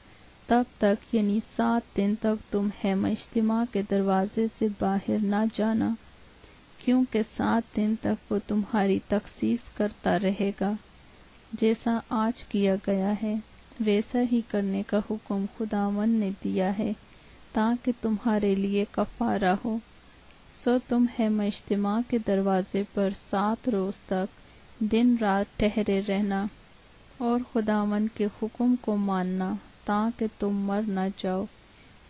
A: تب تک یعنی 7 دن تک تم خیمہ اجتماع کے دروازے سے باہر نہ جانا، کیونکہ 7 دن تک وہ تمہاری تخصیص کرتا رہے گا۔ جیسا آج کیا گیا ہے ویسا ہی کرنے کا حکم خداوند نے دیا ہے تاکہ تمہارے لیے کفارہ ہو۔ سو تم خیمہ اجتماع کے دروازے پر 7 روز تک دن رات ٹھہرے رہنا اور خداوند کے حکم کو ماننا تاکہ تم مر نہ جاؤ،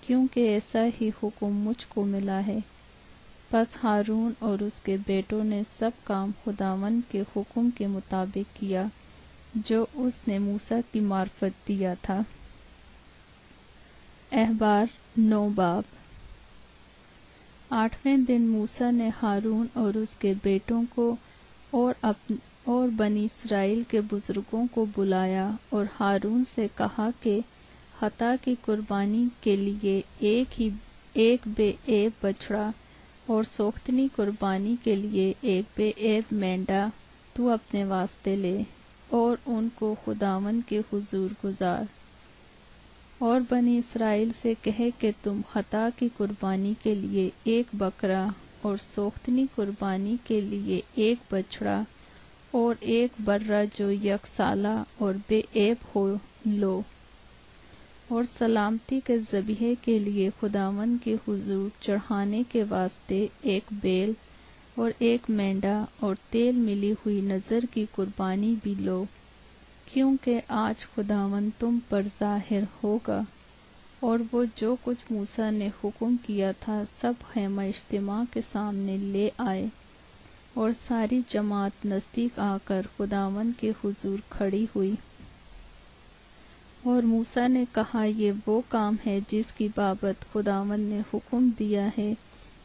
A: کیونکہ ایسا ہی حکم مجھ کو ملا ہے۔ پس ہارون اور اس کے بیٹوں نے سب کام خداوند کے حکم کے مطابق کیا جو اس نے موسیٰ کی معرفت دیا تھا۔ اخبار 9 باب۔ 8ویں دن موسیٰ نے ہارون اور اس کے بیٹوں کو اور بنی اسرائیل کے بزرگوں کو بلایا اور ہارون سے کہا کہ خطا کی قربانی کے لیے ایک بے عیب بچڑا اور سوختنی قربانی کے لیے ایک بے عیب مینڈا تو اپنے واسطے لے اور ان کو خداوند کے حضور گزار، اور بنی اسرائیل سے کہے کہ تم خطا کی قربانی کے لیے ایک بکرا اور سوختنی قربانی کے لیے ایک بچڑا اور ایک برہ جو یک سالہ اور بے عیب ہو لو، اور سلامتی کے ذبیحے کے لیے خداوند کے حضور چڑھانے کے واسطے ایک بیل اور ایک مینڈا اور تیل ملی ہوئی نذر کی قربانی بھی لو، کیونکہ آج خداوند تم پر ظاہر ہوگا۔ اور وہ جو کچھ موسیٰ نے حکم کیا تھا سب خیمہ اجتماع کے سامنے لے آئے، اور ساری جماعت نزدیک آ کر خداوند کے حضور کھڑی ہوئی۔ اور موسیٰ نے کہا یہ وہ کام ہے جس کی بابت خداوند نے حکم دیا ہے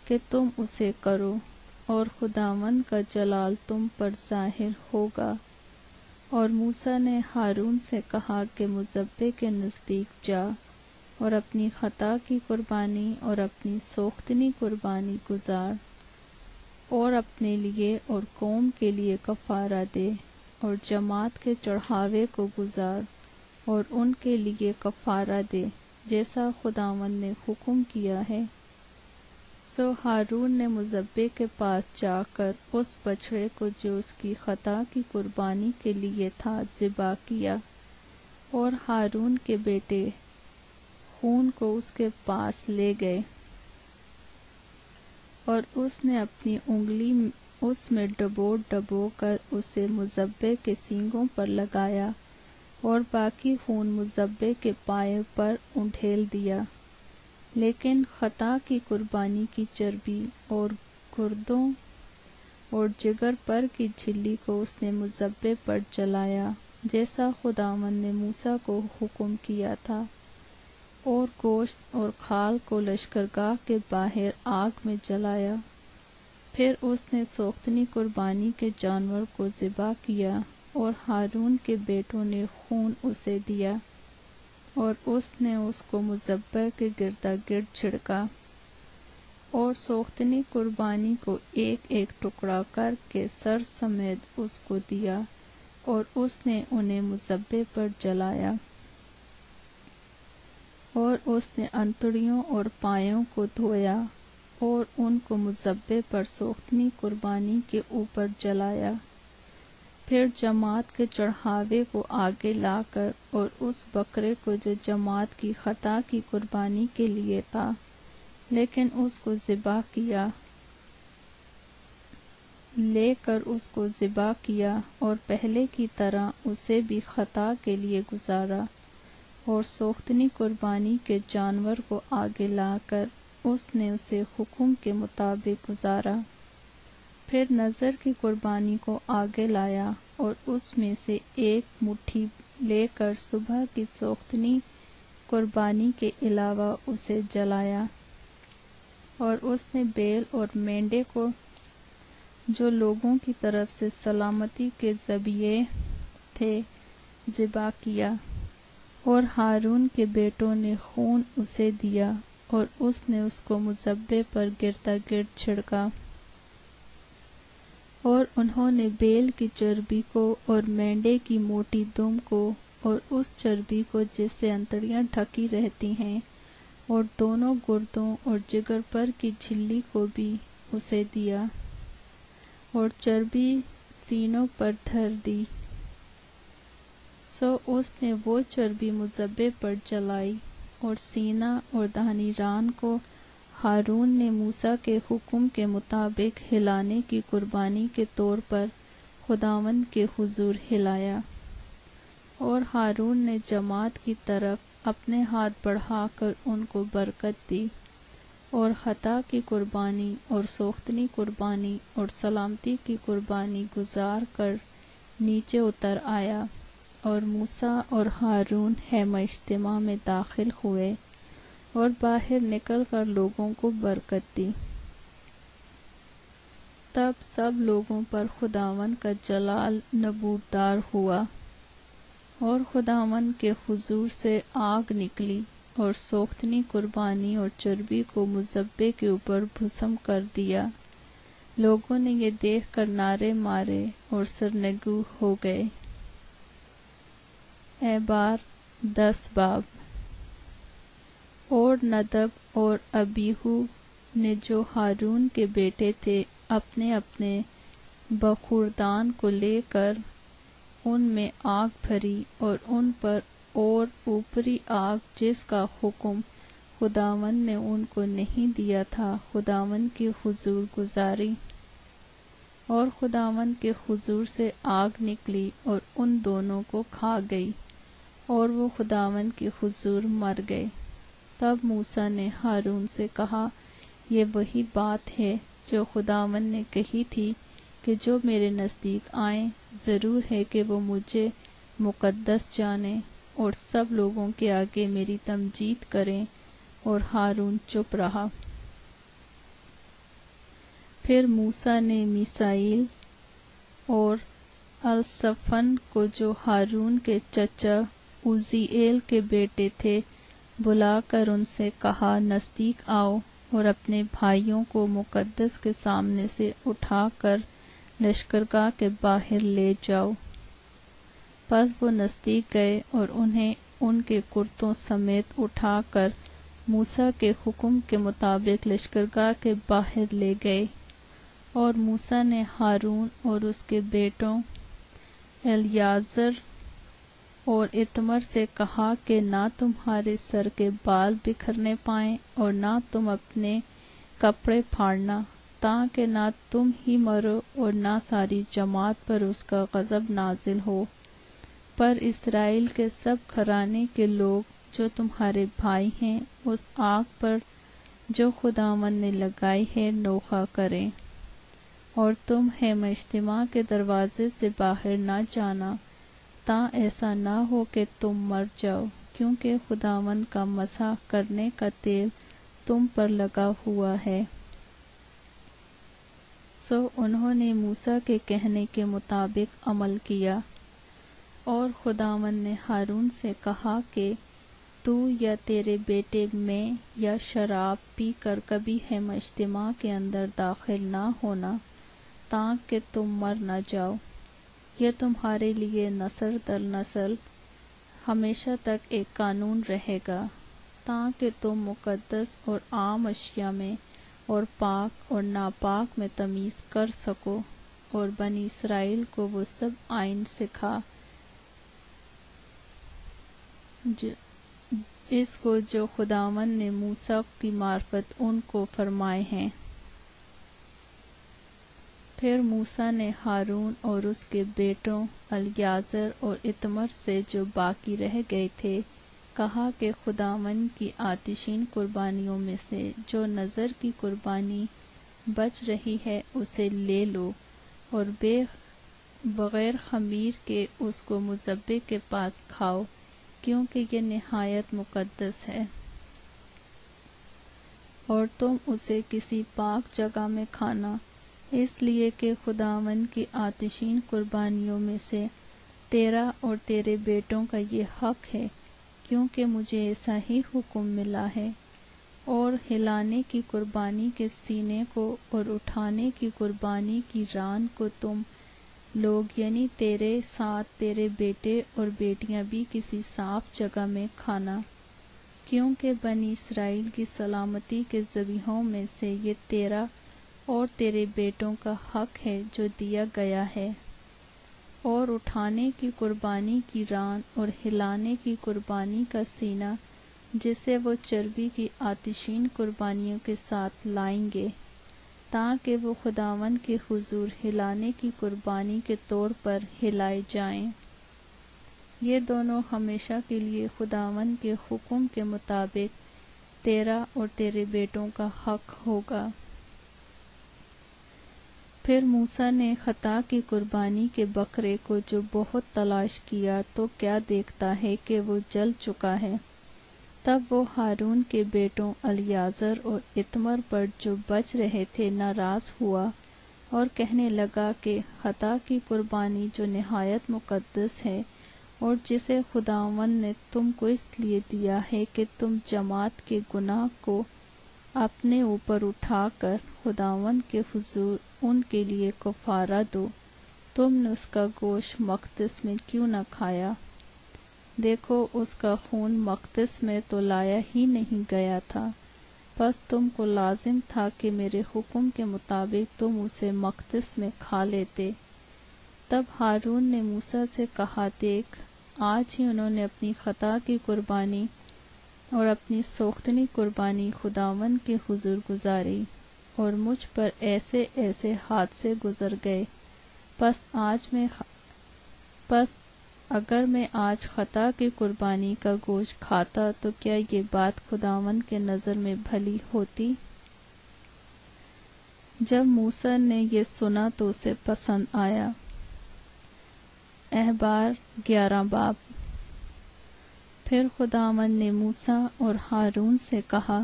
A: کہ تم اسے کرو، اور خداوند کا جلال تم پر ظاہر ہوگا۔ اور موسیٰ نے ہارون سے کہا کہ مذبح کے نزدیک جا اور اپنی خطا کی قربانی اور اپنی سوختنی قربانی گزار، اور اپنے لیے اور قوم کے لیے کفارہ دے، اور جماعت کے چڑھاوے کو گزار اور ان کے لیے کفارہ دے جیسا خداوند نے حکم کیا ہے۔ سو ہارون نے مذبح کے پاس جا کر اس بچڑے کو جو اس کی خطا کی قربانی کے لیے تھا ذبح کیا، اور ہارون کے بیٹے خون کو اس کے پاس لے گئے اور اس نے اپنی انگلی اس میں ڈبو کر اسے مذبح کے سینگوں پر لگایا اور باقی خون مذبح کے پائے پر انڈھیل دیا، لیکن خطا کی قربانی کی چربی اور گردوں اور جگر پر کی جھلی کو اس نے مذبح پر جلایا، جیسا خداوند نے موسیٰ کو حکم کیا تھا، اور گوشت اور کھال کو لشکرگاہ کے باہر آگ میں جلایا۔ پھر اس نے سوختنی قربانی کے جانور کو ذبح کیا اور ہارون کے بیٹوں نے خون اسے دیا، اور اس نے اس کو مذبح کے گردا گرد چھڑکا، اور سوختنی قربانی کو ایک ایک ٹکڑا کر کے سر سمیت اس کو دیا، اور اس نے انہیں مذبح پر جلایا، اور اس نے انتڑیوں اور پایوں کو دھویا اور ان کو مذبح پر سوختنی قربانی کے اوپر جلایا۔ پھر جماعت کے چڑھاوے کو آگے لا کر اور اس بکرے کو جو جماعت کی خطا کی قربانی کے لیے تھا، لیکن اس کو ذبح کیا، لے کر اس کو ذبح کیا اور پہلے کی طرح اسے بھی خطا کے لیے گزارا، اور سوختنی قربانی کے جانور کو آگے لا کر اس نے اسے حکم کے مطابق گزارا۔ پھر نذر کی قربانی کو آگے لایا اور اس میں سے ایک مٹھی لے کر صبح کی سوختنی قربانی کے علاوہ اسے جلایا، اور اس نے بیل اور مینڈے کو جو لوگوں کی طرف سے سلامتی کے ذبیحے تھے ذبح کیا، اور ہارون کے بیٹوں نے خون اسے دیا، اور اس نے اس کو مذبح پر گردا گرد چھڑکا، اور انہوں نے بیل کی چربی کو اور مینڈے کی موٹی دم کو اور اس چربی کو جس سے انتڑیاں ڈھکی رہتی ہیں اور دونوں گردوں اور جگر پر کی جھلی کو بھی اسے دیا، اور چربی سینوں پر دھر دی۔ سو اس نے وہ چربی مذبح پر جلائی، اور سینہ اور دہنی ران کو ہارون نے موسیٰ کے حکم کے مطابق ہلانے کی قربانی کے طور پر خداوند کے حضور ہلایا، اور ہارون نے جماعت کی طرف اپنے ہاتھ بڑھا کر ان کو برکت دی، اور خطا کی قربانی اور سوختنی قربانی اور سلامتی کی قربانی گزار کر نیچے اتر آیا، اور موسیٰ اور ہارون خیمہ اجتماع میں داخل ہوئے اور باہر نکل کر لوگوں کو برکت دی۔ تب سب لوگوں پر خداوند کا جلال نبوردار ہوا، اور خداوند کے حضور سے آگ نکلی اور سوختنی قربانی اور چربی کو مذبح کے اوپر بھسم کر دیا۔ لوگوں نے یہ دیکھ کر نعرے مارے اور سرنگوں ہو گئے۔ اعبار 10 باب۔ اور ندب اور ابیہو نے جو ہارون کے بیٹے تھے اپنے اپنے بخوردان کو لے کر ان میں آگ بھری اور ان پر اور اوپری آگ جس کا حکم خداوند نے ان کو نہیں دیا تھا خداوند کے حضور گزاری، اور خداوند کے حضور سے آگ نکلی اور ان دونوں کو کھا گئی، اور وہ خداوند کے حضور مر گئے۔ تب موسیٰ نے ہارون سے کہا، یہ وہی بات ہے جو خداوند نے کہی تھی کہ جو میرے نزدیک آئیں ضرور ہے کہ وہ مجھے مقدس جانیں اور سب لوگوں کے آگے میری تمجید کریں، اور ہارون چپ رہا۔ پھر موسیٰ نے میسائیل اور الصفن کو جو ہارون کے چچا عزیئیل کے بیٹے تھے بلا کر ان سے کہا، نزدیک آؤ اور اپنے بھائیوں کو مقدس کے سامنے سے اٹھا کر لشکرگاہ کے باہر لے جاؤ۔ پس وہ نزدیک گئے اور انہیں ان کے کرتوں سمیت اٹھا کر موسیٰ کے حکم کے مطابق لشکرگاہ کے باہر لے گئے، اور موسیٰ نے ہارون اور اس کے بیٹوں الیعازر اور اتمر سے کہا کہ نہ تمہارے سر کے بال بکھرنے پائیں اور نہ تم اپنے کپڑے پھاڑنا، تاکہ نہ تم ہی مرو اور نہ ساری جماعت پر اس کا غضب نازل ہو۔ پر اسرائیل کے سب گھرانے کے لوگ جو تمہارے بھائی ہیں اس آگ پر جو خداوند نے لگائی ہے نوحہ کریں، اور تم خیمہ اجتماع کے دروازے سے باہر نہ جانا، تاں ایسا نہ ہو کہ تم مر جاؤ، کیونکہ خداوند کا مسح کرنے کا تیل تم پر لگا ہوا ہے۔ سو انہوں نے موسیٰ کے کہنے کے مطابق عمل کیا، اور خداوند نے ہارون سے کہا کہ تو یا تیرے بیٹے میں یا شراب پی کر کبھی خیمہ اجتماع کے اندر داخل نہ ہونا، تاکہ تم مر نہ جاؤ۔ یہ تمہارے لیے نسل در نسل ہمیشہ تک ایک قانون رہے گا، تاکہ تم مقدس اور عام اشیاء میں اور پاک اور ناپاک میں تمیز کر سکو، اور بنی اسرائیل کو وہ سب آئین سکھا اس کو جو خداوند نے موسیٰ کی معرفت ان کو فرمائے ہیں۔ پھر موسیٰ نے ہارون اور اس کے بیٹوں الیعازر اور اتمر سے جو باقی رہ گئے تھے کہا کہ خداوند کی آتشین قربانیوں میں سے جو نذر کی قربانی بچ رہی ہے اسے لے لو، اور بغیر خمیر کے اس کو مذبح کے پاس کھاؤ، کیونکہ یہ نہایت مقدس ہے، اور تم اسے کسی پاک جگہ میں کھانا، اس لیے کہ خداوند کی آتشین قربانیوں میں سے تیرا اور تیرے بیٹوں کا یہ حق ہے، کیونکہ مجھے ایسا ہی حکم ملا ہے۔ اور ہلانے کی قربانی کے سینے کو اور اٹھانے کی قربانی کی ران کو تم لوگ یعنی تیرے ساتھ تیرے بیٹے اور بیٹیاں بھی کسی صاف جگہ میں کھانا، کیونکہ بنی اسرائیل کی سلامتی کے ذبیحوں میں سے یہ تیرا اور تیرے بیٹوں کا حق ہے جو دیا گیا ہے۔ اور اٹھانے کی قربانی کی ران اور ہلانے کی قربانی کا سینہ جسے وہ چربی کی آتشین قربانیوں کے ساتھ لائیں گے، تاکہ وہ خداوند کے حضور ہلانے کی قربانی کے طور پر ہلائے جائیں۔ یہ دونوں ہمیشہ کے لیے خداوند کے حکم کے مطابق تیرا اور تیرے بیٹوں کا حق ہوگا۔ پھر موسیٰ نے خطا کی قربانی کے بکرے کو جو بہت تلاش کیا تو کیا دیکھتا ہے کہ وہ جل چکا ہے۔ تب وہ ہارون کے بیٹوں الیعازر اور اتمر پر جو بچ رہے تھے ناراض ہوا، اور کہنے لگا کہ خطا کی قربانی جو نہایت مقدس ہے اور جسے خداوند نے تم کو اس لیے دیا ہے کہ تم جماعت کے گناہ کو اپنے اوپر اٹھا کر خداوند کے حضور ان کے لیے کفارہ دو، تم نے اس کا گوشت مقدس میں کیوں نہ کھایا؟ دیکھو اس کا خون مقدس میں تو لایا ہی نہیں گیا تھا، بس تم کو لازم تھا کہ میرے حکم کے مطابق تم اسے مقدس میں کھا لیتے۔ تب ہارون نے موسیٰ سے کہا، دیکھ آج ہی انہوں نے اپنی خطا کی قربانی اور اپنی سوختنی قربانی خداوند کے حضور گزاری، اور مجھ پر ایسے ایسے حادثے گزر گئے، پس اگر میں آج خطا کی قربانی کا گوشت کھاتا تو کیا یہ بات خداوند کے نظر میں بھلی ہوتی؟ جب موسیٰ نے یہ سنا تو اسے پسند آیا۔ احبار 11 باب۔ پھر خداوند نے موسیٰ اور ہارون سے کہا،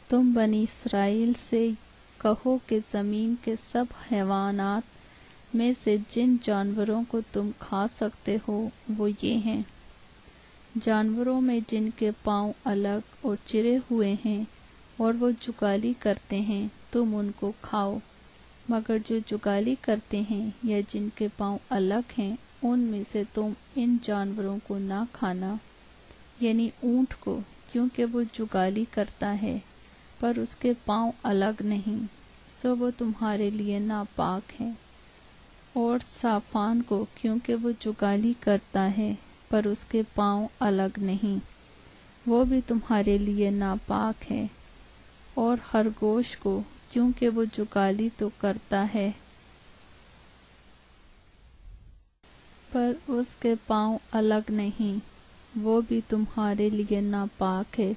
A: تم بنی اسرائیل سے کہو کہ زمین کے سب حیوانات میں سے جن جانوروں کو تم کھا سکتے ہو وہ یہ ہیں، جانوروں میں جن کے پاؤں الگ اور چرے ہوئے ہیں اور وہ جگالی کرتے ہیں تم ان کو کھاؤ، مگر جو جگالی کرتے ہیں یا جن کے پاؤں الگ ہیں ان میں سے تم ان جانوروں کو نہ کھانا، یعنی اونٹ کو، کیونکہ وہ جگالی کرتا ہے پر اس کے پاؤں الگ نہیں، سو وہ تمہارے لیے ناپاک ہے، اور صافان کو، کیونکہ وہ جگالی کرتا ہے پر اس کے پاؤں الگ نہیں، وہ بھی تمہارے لیے ناپاک ہے، اور خرگوش کو، کیونکہ وہ جگالی تو کرتا ہے پر اس کے پاؤں الگ نہیں، وہ بھی تمہارے لیے ناپاک ہے،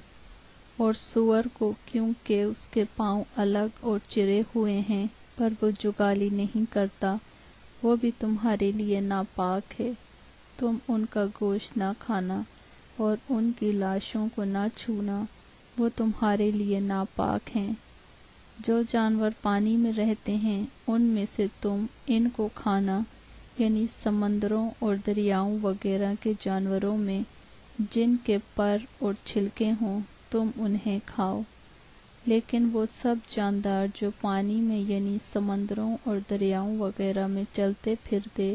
A: اور سور کو، کیونکہ اس کے پاؤں الگ اور چرے ہوئے ہیں پر وہ جگالی نہیں کرتا، وہ بھی تمہارے لیے ناپاک ہے۔ تم ان کا گوشت نہ کھانا اور ان کی لاشوں کو نہ چھونا، وہ تمہارے لیے ناپاک ہیں۔ جو جانور پانی میں رہتے ہیں ان میں سے تم ان کو کھانا، یعنی سمندروں اور دریاؤں وغیرہ کے جانوروں میں جن کے پر اور چھلکے ہوں تم انہیں کھاؤ، لیکن وہ سب جاندار جو پانی میں یعنی سمندروں اور دریاؤں وغیرہ میں چلتے پھرتے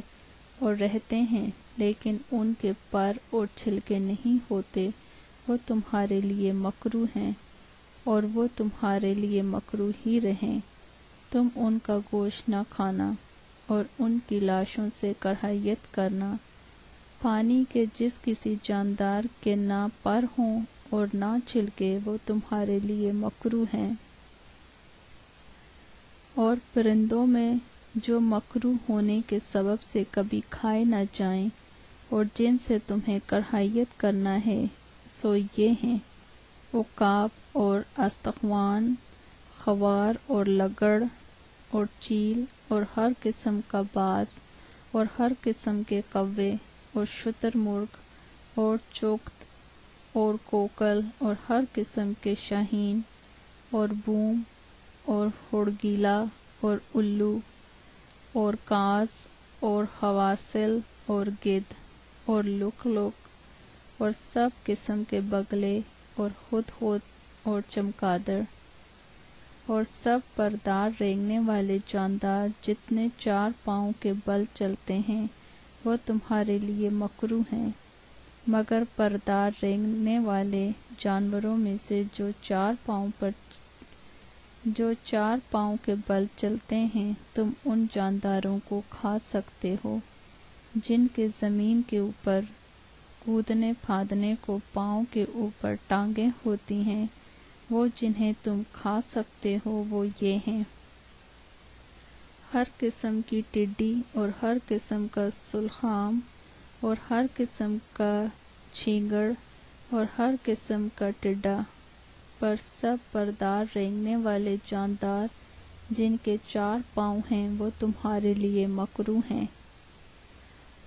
A: اور رہتے ہیں لیکن ان کے پر اور چھلکے نہیں ہوتے، وہ تمہارے لیے مکروہ ہیں، اور وہ تمہارے لیے مکروہ ہی رہیں۔ تم ان کا گوشت نہ کھانا اور ان کی لاشوں سے کراہیت کرنا۔ پانی کے جس کسی جاندار کے نہ پر ہوں اور نہ چھلکے وہ تمہارے لیے مکروہ ہیں۔ اور پرندوں میں جو مکروہ ہونے کے سبب سے کبھی کھائے نہ جائیں اور جن سے تمہیں کراہیت کرنا ہے سو یہ ہیں: عقاب اور استقوان، خوار اور لگڑ اور چیل اور ہر قسم کا باز اور ہر قسم کے کوے اور شتر مرغ اور چوغت اور کوکل اور ہر قسم کے شاہین اور بوم اور ہڑگیلا اور الو اور کاز اور خواصل اور گدھ اور لک اور سب قسم کے بگلے اور ہدہد اور چمگادڑ اور سب پردار رینگنے والے جاندار جتنے 4 پاؤں کے بل چلتے ہیں وہ تمہارے لیے مکروہ ہیں، مگر پردار رینگنے والے جانوروں میں سے جو 4 پاؤں کے بل چلتے ہیں تم ان جانداروں کو کھا سکتے ہو جن کے زمین کے اوپر کودنے پھاندنے کو پاؤں کے اوپر ٹانگیں ہوتی ہیں، وہ جنہیں تم کھا سکتے ہو وہ یہ ہیں: ہر قسم کی ٹڈی اور ہر قسم کا سلخام اور ہر قسم کا چھینگڑ اور ہر قسم کا ٹڈا، پر سب پردار رینگنے والے جاندار جن کے 4 پاؤں ہیں وہ تمہارے لیے مکروہ ہیں،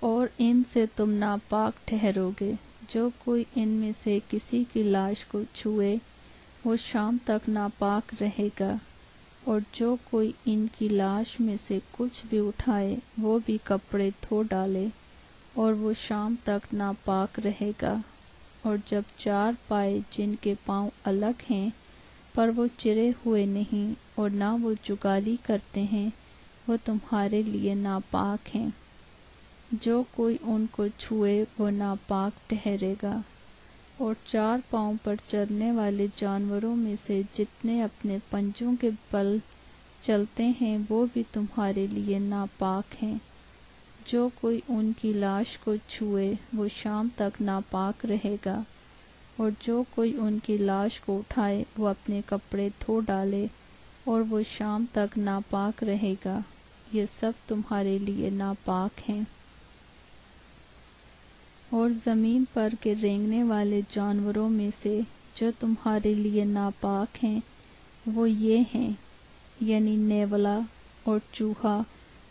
A: اور ان سے تم ناپاک ٹھہرو گے۔ جو کوئی ان میں سے کسی کی لاش کو چھوئے وہ شام تک ناپاک رہے گا، اور جو کوئی ان کی لاش میں سے کچھ بھی اٹھائے وہ بھی کپڑے دھو ڈالے اور وہ شام تک ناپاک رہے گا۔ اور جب 4 پائے جن کے پاؤں الگ ہیں پر وہ چرے ہوئے نہیں اور نہ وہ جگالی کرتے ہیں وہ تمہارے لیے ناپاک ہیں، جو کوئی ان کو چھوئے وہ ناپاک ٹھہرے گا۔ اور 4 پاؤں پر چلنے والے جانوروں میں سے جتنے اپنے پنجوں کے بل چلتے ہیں وہ بھی تمہارے لیے ناپاک ہیں، جو کوئی ان کی لاش کو چھوئے وہ شام تک ناپاک رہے گا، اور جو کوئی ان کی لاش کو اٹھائے وہ اپنے کپڑے دھو ڈالے اور وہ شام تک ناپاک رہے گا، یہ سب تمہارے لیے ناپاک ہیں۔ اور زمین پر کے رینگنے والے جانوروں میں سے جو تمہارے لیے ناپاک ہیں وہ یہ ہیں: یعنی نیولا اور چوہا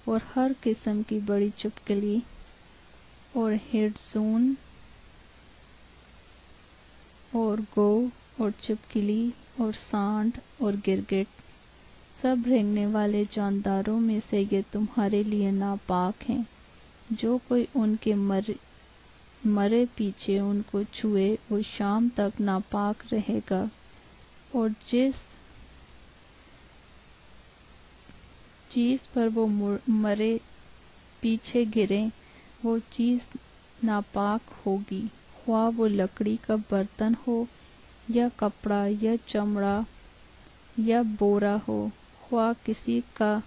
A: اور ہر قسم کی بڑی چھپکلی اور ہڑسون اور گو اور چھپکلی اور سانڈ اور گرگٹ، سب رینگنے والے جانداروں میں سے یہ تمہارے لیے ناپاک ہیں۔ جو کوئی ان کے مرے پیچھے ان کو چھوئے وہ شام تک ناپاک رہے گا، اور جس چیز پر وہ مرے پیچھے گریں وہ چیز ناپاک ہوگی، خواہ وہ لکڑی کا برتن ہو یا کپڑا یا چمڑا یا بورا ہو، خواہ کسی کا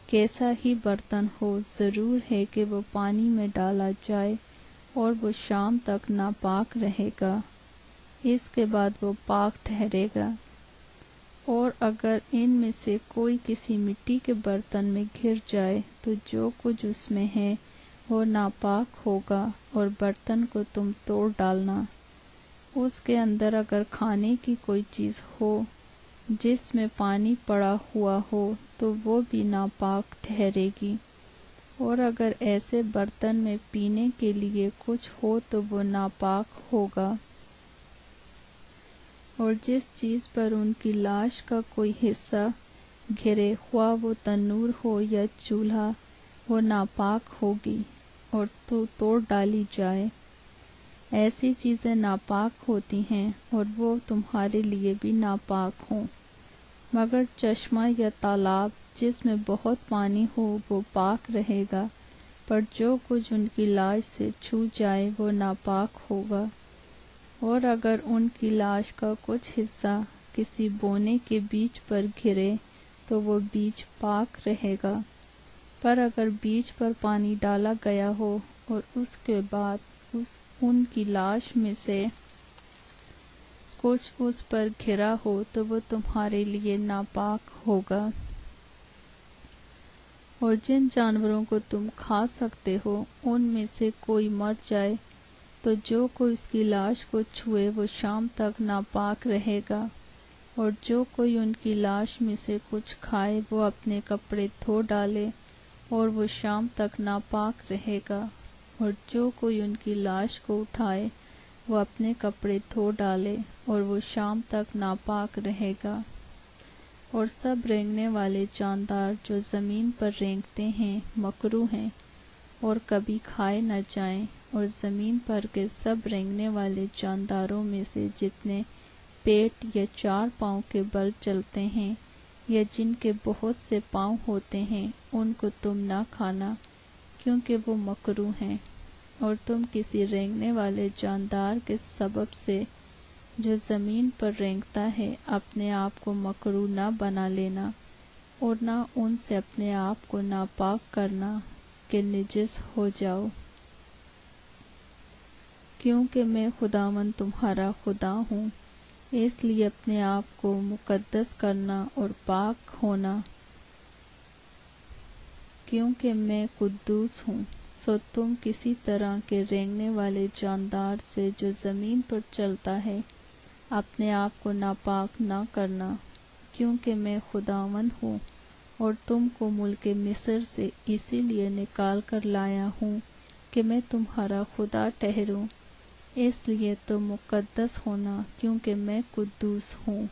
A: کیسا ہی برتن ہو، ضرور ہے کہ وہ پانی میں ڈالا جائے اور وہ شام تک ناپاک رہے گا، اس کے بعد وہ پاک ٹھہرے گا۔ اور اگر ان میں سے کوئی کسی مٹی کے برتن میں گر جائے تو جو کچھ اس میں ہے وہ ناپاک ہوگا، اور برتن کو تم توڑ ڈالنا۔ اس کے اندر اگر کھانے کی کوئی چیز ہو جس میں پانی پڑا ہوا ہو تو وہ بھی ناپاک ٹھہرے گی، اور اگر ایسے برتن میں پینے کے لیے کچھ ہو تو وہ ناپاک ہوگا۔ اور جس چیز پر ان کی لاش کا کوئی حصہ گرے، خواہ وہ تنور ہو یا چولہا، وہ ناپاک ہوگی اور تو توڑ ڈالی جائے۔ ایسی چیزیں ناپاک ہوتی ہیں اور وہ تمہارے لیے بھی ناپاک ہوں، مگر چشمہ یا تالاب جس میں بہت پانی ہو وہ پاک رہے گا، پر جو کچھ ان کی لاش سے چھو جائے وہ ناپاک ہوگا۔ اور اگر ان کی لاش کا کچھ حصہ کسی بونے کے بیج پر گرے تو وہ بیج پاک رہے گا، پر اگر بیج پر پانی ڈالا گیا ہو اور اس کے بعد ان کی لاش میں سے کچھ اس پر گرا ہو تو وہ تمہارے لیے ناپاک ہوگا۔ اور جن جانوروں کو تم کھا سکتے ہو ان میں سے کوئی مر جائے تو جو کوئی اس کی لاش کو چھوئے وہ شام تک ناپاک رہے گا، اور جو کوئی ان کی لاش میں سے کچھ کھائے وہ اپنے کپڑے دھو ڈالے اور وہ شام تک ناپاک رہے گا، اور جو کوئی ان کی لاش کو اٹھائے وہ اپنے کپڑے دھو ڈالے اور وہ شام تک ناپاک رہے گا۔ اور سب رینگنے والے جاندار جو زمین پر رینگتے ہیں مکروہ ہیں اور کبھی کھائے نہ جائیں، اور زمین پر کے سب رینگنے والے جانداروں میں سے جتنے پیٹ یا 4 پاؤں کے بل چلتے ہیں یا جن کے بہت سے پاؤں ہوتے ہیں ان کو تم نہ کھانا، کیونکہ وہ مکروہ ہیں۔ اور تم کسی رینگنے والے جاندار کے سبب سے جو زمین پر رینگتا ہے اپنے آپ کو مکروہ نہ بنا لینا، اور نہ ان سے اپنے آپ کو ناپاک کرنا کہ نجس ہو جاؤ، کیونکہ میں خداوند تمہارا خدا ہوں۔ اس لیے اپنے آپ کو مقدس کرنا اور پاک ہونا، کیونکہ میں قدوس ہوں۔ سو تم کسی طرح کے رینگنے والے جاندار سے جو زمین پر چلتا ہے اپنے آپ کو ناپاک نہ کرنا، کیونکہ میں خداوند ہوں اور تم کو ملک مصر سے اسی لیے نکال کر لایا ہوں کہ میں تمہارا خدا ٹھہروں۔ اس لیے تم مقدس ہونا کیونکہ میں قدوس ہوں۔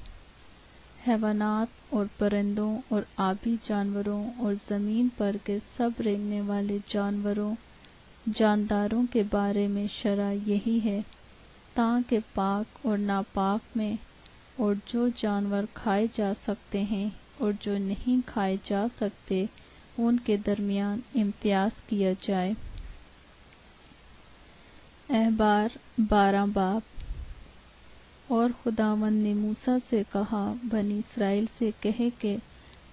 A: حیوانات اور پرندوں اور آبی جانوروں اور زمین پر کے سب رینگنے والے جانداروں کے بارے میں شرع یہی ہے، تاکہ پاک اور ناپاک میں، اور جو جانور کھائے جا سکتے ہیں اور جو نہیں کھائے جا سکتے ان کے درمیان امتیاز کیا جائے۔ احبار 12 باب۔ اور خداوند نے موسیٰ سے کہا، بنی اسرائیل سے کہے کہ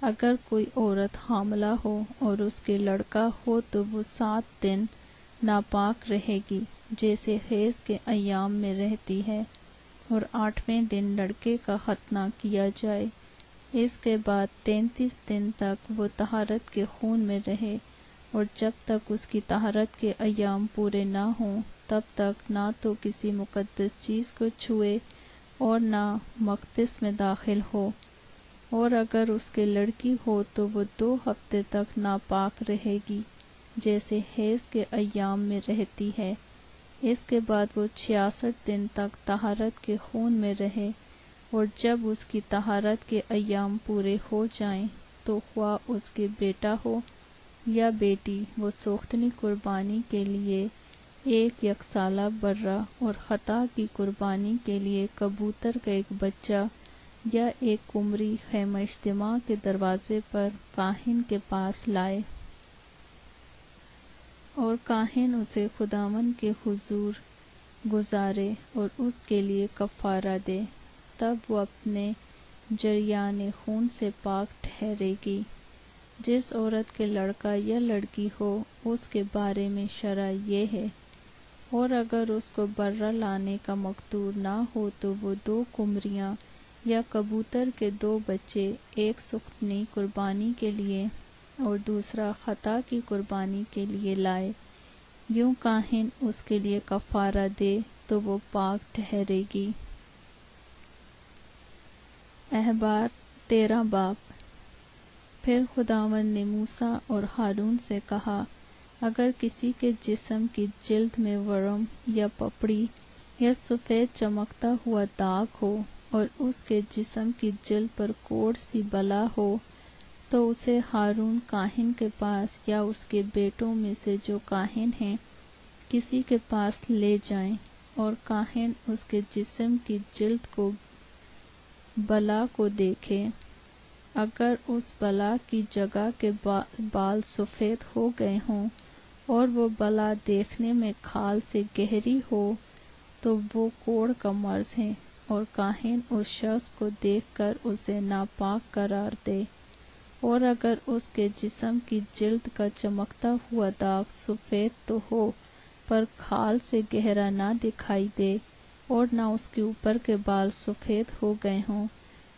A: اگر کوئی عورت حاملہ ہو اور اس کے لڑکا ہو تو وہ 7 دن ناپاک رہے گی جیسے حیض کے ایام میں رہتی ہے، اور 8ویں دن لڑکے کا ختنہ کیا جائے۔ اس کے بعد 33 دن تک وہ طہارت کے خون میں رہے، اور جب تک اس کی طہارت کے ایام پورے نہ ہوں تب تک نہ تو کسی مقدس چیز کو چھوئے اور نہ مقدس میں داخل ہو، اور اگر اس کے لڑکی ہو تو وہ 2 ہفتے تک ناپاک رہے گی جیسے حیض کے ایام میں رہتی ہے۔ اس کے بعد وہ 66 دن تک طہارت کے خون میں رہے، اور جب اس کی طہارت کے ایام پورے ہو جائیں تو خواہ اس کے بیٹا ہو یا بیٹی، وہ سوختنی قربانی کے لیے 1 یکسالہ برہ اور خطا کی قربانی کے لیے کبوتر کا ایک بچہ یا ایک قمری خیمہ اجتماع کے دروازے پر کاہن کے پاس لائے، اور کاہن اسے خداوند کے حضور گزارے اور اس کے لیے کفارہ دے، تب وہ اپنے جریان خون سے پاک ٹھہرے گی۔ جس عورت کے لڑکا یا لڑکی ہو اس کے بارے میں شرع یہ ہے، اور اگر اس کو برہ لانے کا مقدور نہ ہو تو وہ 2 قمریاں یا کبوتر کے 2 بچے، ایک سختنی قربانی کے لیے اور دوسرا خطا کی قربانی کے لیے لائے، یوں کاہن اس کے لیے کفارہ دے تو وہ پاک ٹھہرے گی۔ احبار 13 باب۔ پھر خداوند نے موسیٰ اور ہارون سے کہا، اگر کسی کے جسم کی جلد میں ورم یا پپڑی یا سفید چمکتا ہوا داغ ہو اور اس کے جسم کی جلد پر کوڑ سی بلا ہو تو اسے ہارون کاہن کے پاس یا اس کے بیٹوں میں سے جو کاہن ہیں کسی کے پاس لے جائیں، اور کاہن اس کے جسم کی جلد کو بلا کو دیکھے۔ اگر اس بلا کی جگہ کے بال سفید ہو گئے ہوں اور وہ بلا دیکھنے میں کھال سے گہری ہو تو وہ کوڑ کا مرض ہے، اور کاہن اس شخص کو دیکھ کر اسے ناپاک قرار دے۔ اور اگر اس کے جسم کی جلد کا چمکتا ہوا داغ سفید تو ہو پر کھال سے گہرا نہ دکھائی دے اور نہ اس کے اوپر کے بال سفید ہو گئے ہوں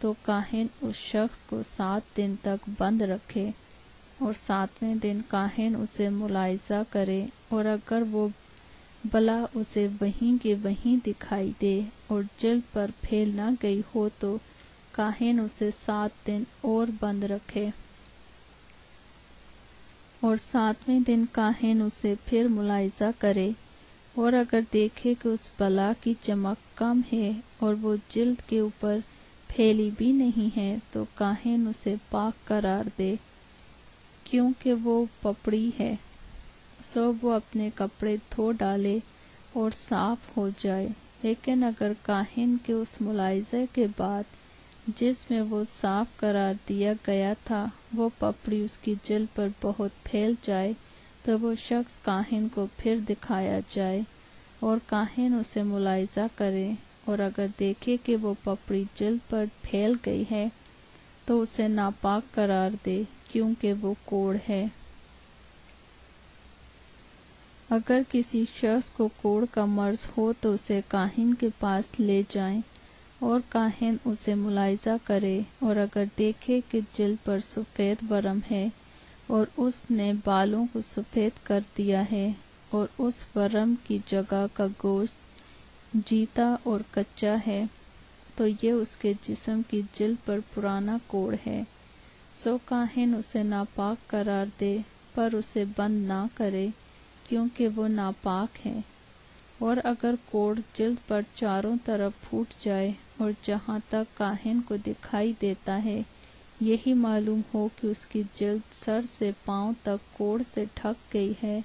A: تو کاہن اس شخص کو 7 دن تک بند رکھے، اور 7ویں دن کاہن اسے ملاحظہ کرے، اور اگر وہ بلا اسے وہیں کے وہیں دکھائی دے اور جلد پر پھیل نہ گئی ہو تو کاہن اسے 7 دن اور بند رکھے، اور 7ویں دن کاہن اسے پھر ملاحظہ کرے، اور اگر دیکھے کہ اس بلا کی چمک کم ہے اور وہ جلد کے اوپر پھیلی بھی نہیں ہے تو کاہن اسے پاک قرار دے، کیونکہ وہ پپڑی ہے۔ سو وہ اپنے کپڑے دھو ڈالے اور صاف ہو جائے۔ لیکن اگر کاہن کے اس ملاحظے کے بعد جس میں وہ صاف قرار دیا گیا تھا وہ پپڑی اس کی جلد پر بہت پھیل جائے تو وہ شخص کاہن کو پھر دکھایا جائے، اور کاہن اسے ملاحظہ کرے، اور اگر دیکھے کہ وہ پپڑی جلد پر پھیل گئی ہے تو اسے ناپاک قرار دے، کیونکہ وہ کوڑ ہے۔ اگر کسی شخص کو کوڑ کا مرض ہو تو اسے کاہن کے پاس لے جائیں، اور کاہن اسے ملاحظہ کرے، اور اگر دیکھے کہ جلد پر سفید ورم ہے اور اس نے بالوں کو سفید کر دیا ہے اور اس ورم کی جگہ کا گوشت جیتا اور کچا ہے تو یہ اس کے جسم کی جلد پر پرانا کوڑ ہے، سو کاہن اسے ناپاک قرار دے پر اسے بند نہ کرے، کیونکہ وہ ناپاک ہے۔ اور اگر کوڑ جلد پر چاروں طرف پھوٹ جائے اور جہاں تک کاہن کو دکھائی دیتا ہے یہی معلوم ہو کہ اس کی جلد سر سے پاؤں تک کوڑ سے ڈھک گئی ہے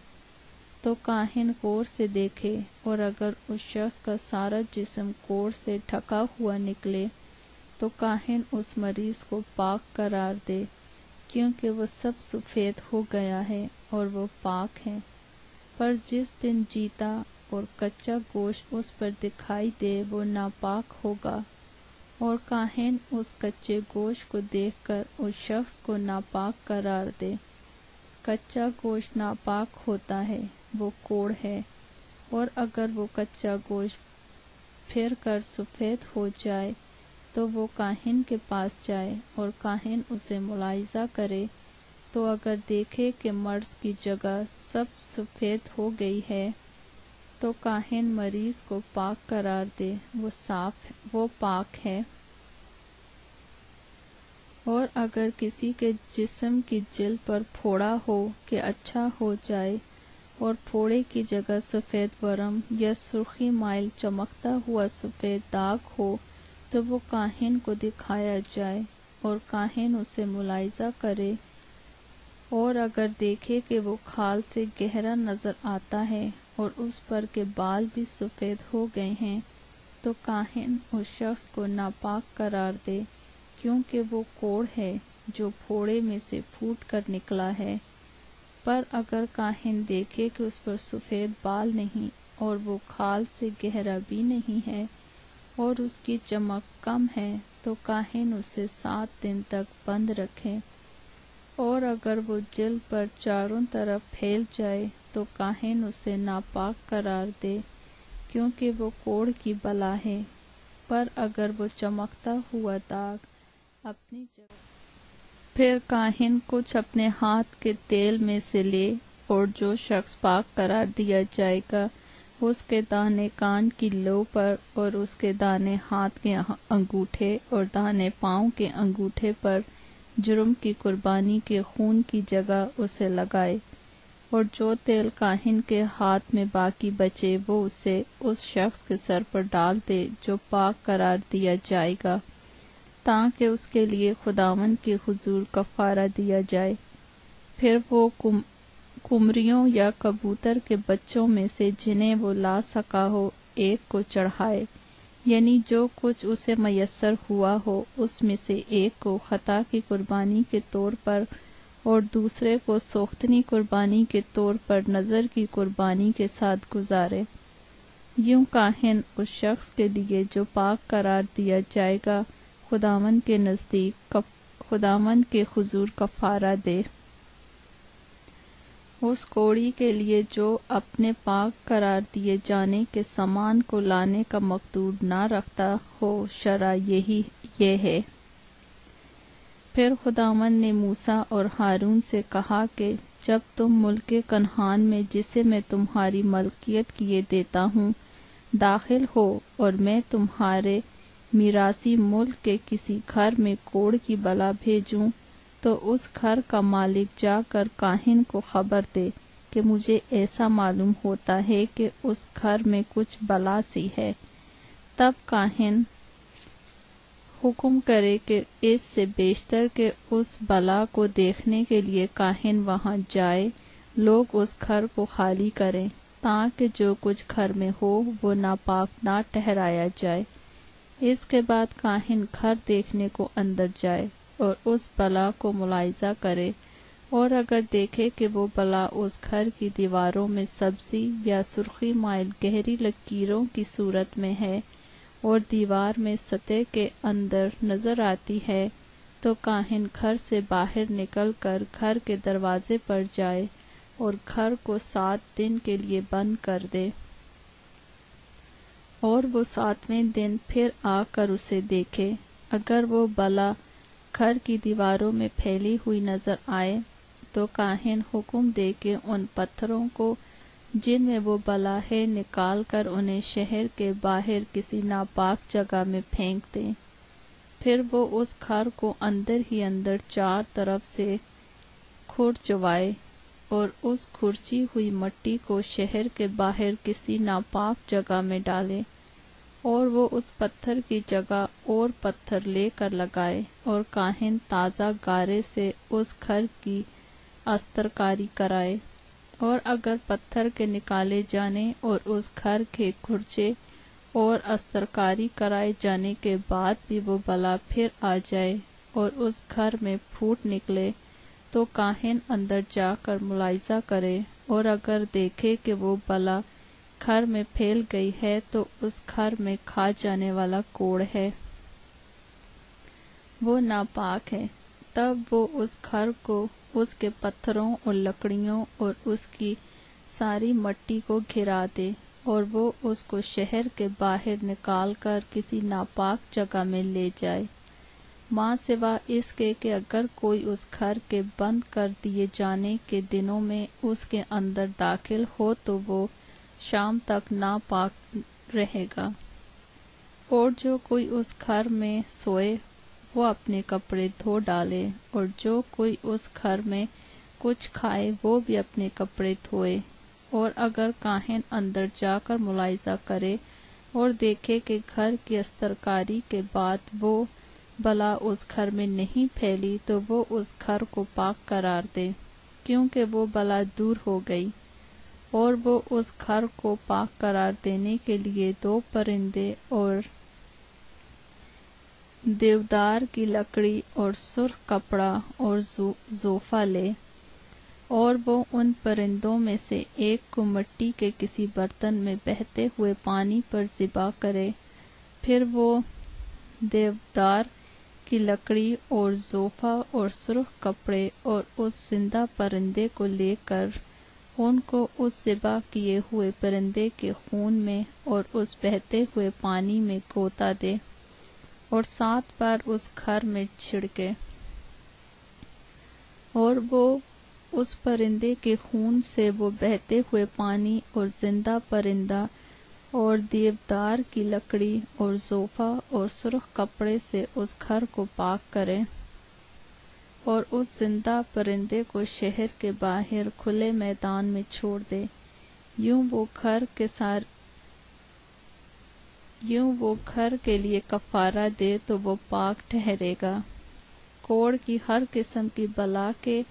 A: تو کاہن غور سے دیکھے، اور اگر اس شخص کا سارا جسم کوڑ سے ڈھکا ہوا نکلے تو کاہن اس مریض کو پاک قرار دے، کیونکہ وہ سب سفید ہو گیا ہے اور وہ پاک ہے۔ پر جس دن جیتا اور کچا گوشت اس پر دکھائی دے وہ ناپاک ہوگا، اور کاہن اس کچے گوشت کو دیکھ کر اس شخص کو ناپاک قرار دے۔ کچا گوشت ناپاک ہوتا ہے، وہ کوڑ ہے، اور اگر وہ کچا گوشت پھر کر سفید ہو جائے تو وہ کاہن کے پاس جائے، اور کاہن اسے ملاحظہ کرے، تو اگر دیکھے کہ مرض کی جگہ سب سفید ہو گئی ہے تو کاہن مریض کو پاک قرار دے، وہ پاک ہے۔ اور اگر کسی کے جسم کی جلد پر پھوڑا ہو کہ اچھا ہو جائے اور پھوڑے کی جگہ سفید ورم یا سرخی مائل چمکتا ہوا سفید داغ ہو تو وہ کاہن کو دکھایا جائے، اور کاہن اسے ملاحظہ کرے، اور اگر دیکھے کہ وہ کھال سے گہرا نظر آتا ہے اور اس پر کے بال بھی سفید ہو گئے ہیں تو کاہن اس شخص کو ناپاک قرار دے، کیونکہ وہ کوڑ ہے جو پھوڑے میں سے پھوٹ کر نکلا ہے۔ پر اگر کاہن دیکھے کہ اس پر سفید بال نہیں اور وہ کھال سے گہرا بھی نہیں ہے اور اس کی چمک کم ہے تو کاہن اسے 7 دن تک بند رکھے، اور اگر وہ جلد پر چاروں طرف پھیل جائے تو کاہن اسے ناپاک قرار دے کیونکہ وہ کوڑ کی بلا ہے، پر اگر وہ چمکتا ہوا داغ اپنی جگہ، پھر کاہن کچھ اپنے ہاتھ کے تیل میں سے لے، اور جو شخص پاک قرار دیا جائے گا اس کے دانے کان کی لو پر اور اس کے دانے ہاتھ کے انگوٹھے اور دانے پاؤں کے انگوٹھے پر جرم کی قربانی کے خون کی جگہ اسے لگائے، اور جو تیل کاہن کے ہاتھ میں باقی بچے وہ اسے اس شخص کے سر پر ڈال دے جو پاک قرار دیا جائے گا، تاکہ اس کے لیے خداوند کے حضور کفارہ دیا جائے۔ پھر وہ قمریوں یا کبوتر کے بچوں میں سے جنہیں وہ لا سکا ہو ایک کو چڑھائے، یعنی جو کچھ اسے میسر ہوا ہو اس میں سے ایک کو خطا کی قربانی کے طور پر اور دوسرے کو سوختنی قربانی کے طور پر نظر کی قربانی کے ساتھ گزارے۔ یوں کاہن اس شخص کے لیے جو پاک قرار دیا جائے گا خداوند کے نزدیک خداوند کے حضور کفارہ دے۔ اس کوڑی کے لیے جو اپنے پاک قرار دیے جانے کے سامان کو لانے کا مقدور نہ رکھتا ہو، شرع یہ ہے۔ پھر خداوند نے موسیٰ اور ہارون سے کہا کہ جب تم ملک کنعان میں جسے میں تمہاری ملکیت کیے دیتا ہوں داخل ہو اور میں تمہارے میراثی ملک کے کسی گھر میں کوڑ کی بلا بھیجوں تو اس گھر کا مالک جا کر کاہن کو خبر دے کہ مجھے ایسا معلوم ہوتا ہے کہ اس گھر میں کچھ بلا سی ہے، تب کاہن حکم کرے کہ اس سے بیشتر کہ اس بلا کو دیکھنے کے لیے کاہن وہاں جائے، لوگ اس گھر کو خالی کریں تاکہ جو کچھ گھر میں ہو وہ ناپاک نہ ٹھہرایا جائے۔ اس کے بعد کاہن گھر دیکھنے کو اندر جائے اور اس بلا کو ملاحظہ کرے، اور اگر دیکھے کہ وہ بلا اس گھر کی دیواروں میں سبزی یا سرخی مائل گہری لکیروں کی صورت میں ہے اور دیوار میں سطح کے اندر نظر آتی ہے، تو کاہن گھر سے باہر نکل کر گھر کے دروازے پر جائے اور گھر کو 7 دن کے لیے بند کر دے، اور وہ 7ویں دن پھر آ کر اسے دیکھے۔ اگر وہ بلا گھر کی دیواروں میں پھیلی ہوئی نظر آئے تو کاہن حکم دے کہ ان پتھروں کو جن میں وہ بلا ہے نکال کر انہیں شہر کے باہر کسی ناپاک جگہ میں پھینک دیں۔ پھر وہ اس گھر کو اندر ہی اندر 4 طرف سے کھرچوائے اور اس کھرچی ہوئی مٹی کو شہر کے باہر کسی ناپاک جگہ میں ڈالے، اور وہ اس پتھر کی جگہ اور پتھر لے کر لگائے، اور کاہن تازہ گارے سے اس گھر کی استرکاری کرائے، اور اگر پتھر کے نکالے جانے اور اس گھر کے کھرچے اور استرکاری کرائے جانے کے بعد بھی وہ بلا پھر آ جائے اور اس گھر میں پھوٹ نکلے تو کاہن اندر جا کر ملاحظہ کرے، اور اگر دیکھے کہ وہ بلا گھر میں پھیل گئی ہے تو اس گھر میں کھا جانے والا کوڑ ہے، وہ ناپاک ہے، تب وہ اس گھر کو اس کے پتھروں اور لکڑیوں اور اس کی ساری مٹی کو گھرا دے، اور وہ اس کو شہر کے باہر نکال کر کسی ناپاک جگہ میں لے جائے، ماں سوا اس کے کہ اگر کوئی اس گھر کے بند کر دیے جانے کے دنوں میں اس کے اندر داخل ہو تو وہ شام تک ناپاک رہے گا، اور جو کوئی اس گھر میں سوئے وہ اپنے کپڑے دھو ڈالے، اور جو کوئی اس گھر میں کچھ کھائے وہ بھی اپنے کپڑے دھوئے، اور اگر کاہن اندر جا کر ملاحظہ کرے اور دیکھے کہ گھر کی استرکاری کے بعد وہ بلا اس گھر میں نہیں پھیلی تو وہ اس گھر کو پاک قرار دے، کیونکہ وہ بلا دور ہو گئی، اور وہ اس گھر کو پاک قرار دینے کے لیے 2 پرندے اور دیودار کی لکڑی اور سرخ کپڑا اور زوفہ لے، اور وہ ان پرندوں میں سے ایک کو مٹی کے کسی برتن میں بہتے ہوئے پانی پر ذبح کرے، پھر وہ دیودار کی لکڑی اور زوفہ اور سرخ کپڑے اور اس زندہ پرندے کو لے کر ان کو اس ذبح کیے ہوئے پرندے کے خون میں اور اس بہتے ہوئے پانی میں غوطہ دے اور 7 بار اس گھر میں چھڑکے، اور وہ اس پرندے کے خون سے وہ بہتے ہوئے پانی اور زندہ پرندہ اور دیودار کی لکڑی اور زوفا اور سرخ کپڑے سے اس گھر کو پاک کرے، اور اس زندہ پرندے کو شہر کے باہر کھلے میدان میں چھوڑ دے، یوں وہ گھر کے لیے کفارہ دے تو وہ پاک ٹھہرے گا۔ کوڑ کی ہر قسم کی بلا کے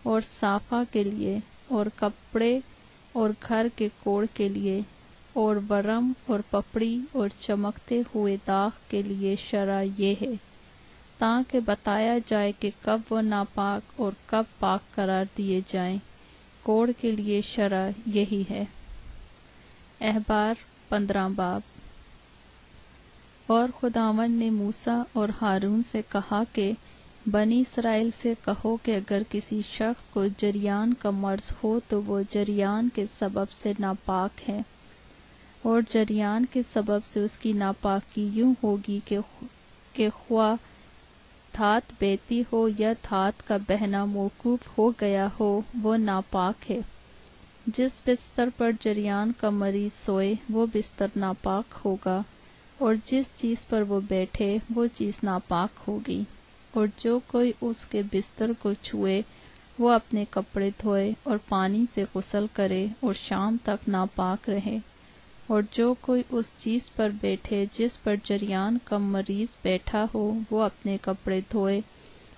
A: اور صافہ کے لیے اور کپڑے اور گھر کے کوڑ کے لیے اور ورم اور پپڑی اور چمکتے ہوئے داغ کے لیے شرع یہ ہے، تاکہ بتایا جائے کہ کب وہ ناپاک اور کب پاک قرار دیے جائیں۔ کوڑ کے لیے شرع یہی ہے۔ احبار 15 باب۔ اور خداوند نے موسیٰ اور ہارون سے کہا کہ بنی اسرائیل سے کہو کہ اگر کسی شخص کو جریان کا مرض ہو تو وہ جریان کے سبب سے ناپاک ہے، اور جریان کے سبب سے اس کی ناپاکی یوں ہوگی کہ خواہ دھات بیتی ہو یا دھات کا بہنا موقوف ہو گیا ہو، وہ ناپاک ہے۔ جس بستر پر جریان کا مریض سوئے وہ بستر ناپاک ہوگا، اور جس چیز پر وہ بیٹھے وہ چیز ناپاک ہوگی، اور جو کوئی اس کے بستر کو چھوئے وہ اپنے کپڑے دھوئے اور پانی سے غسل کرے اور شام تک ناپاک رہے، اور جو کوئی اس چیز پر بیٹھے جس پر جریان کا مریض بیٹھا ہو وہ اپنے کپڑے دھوئے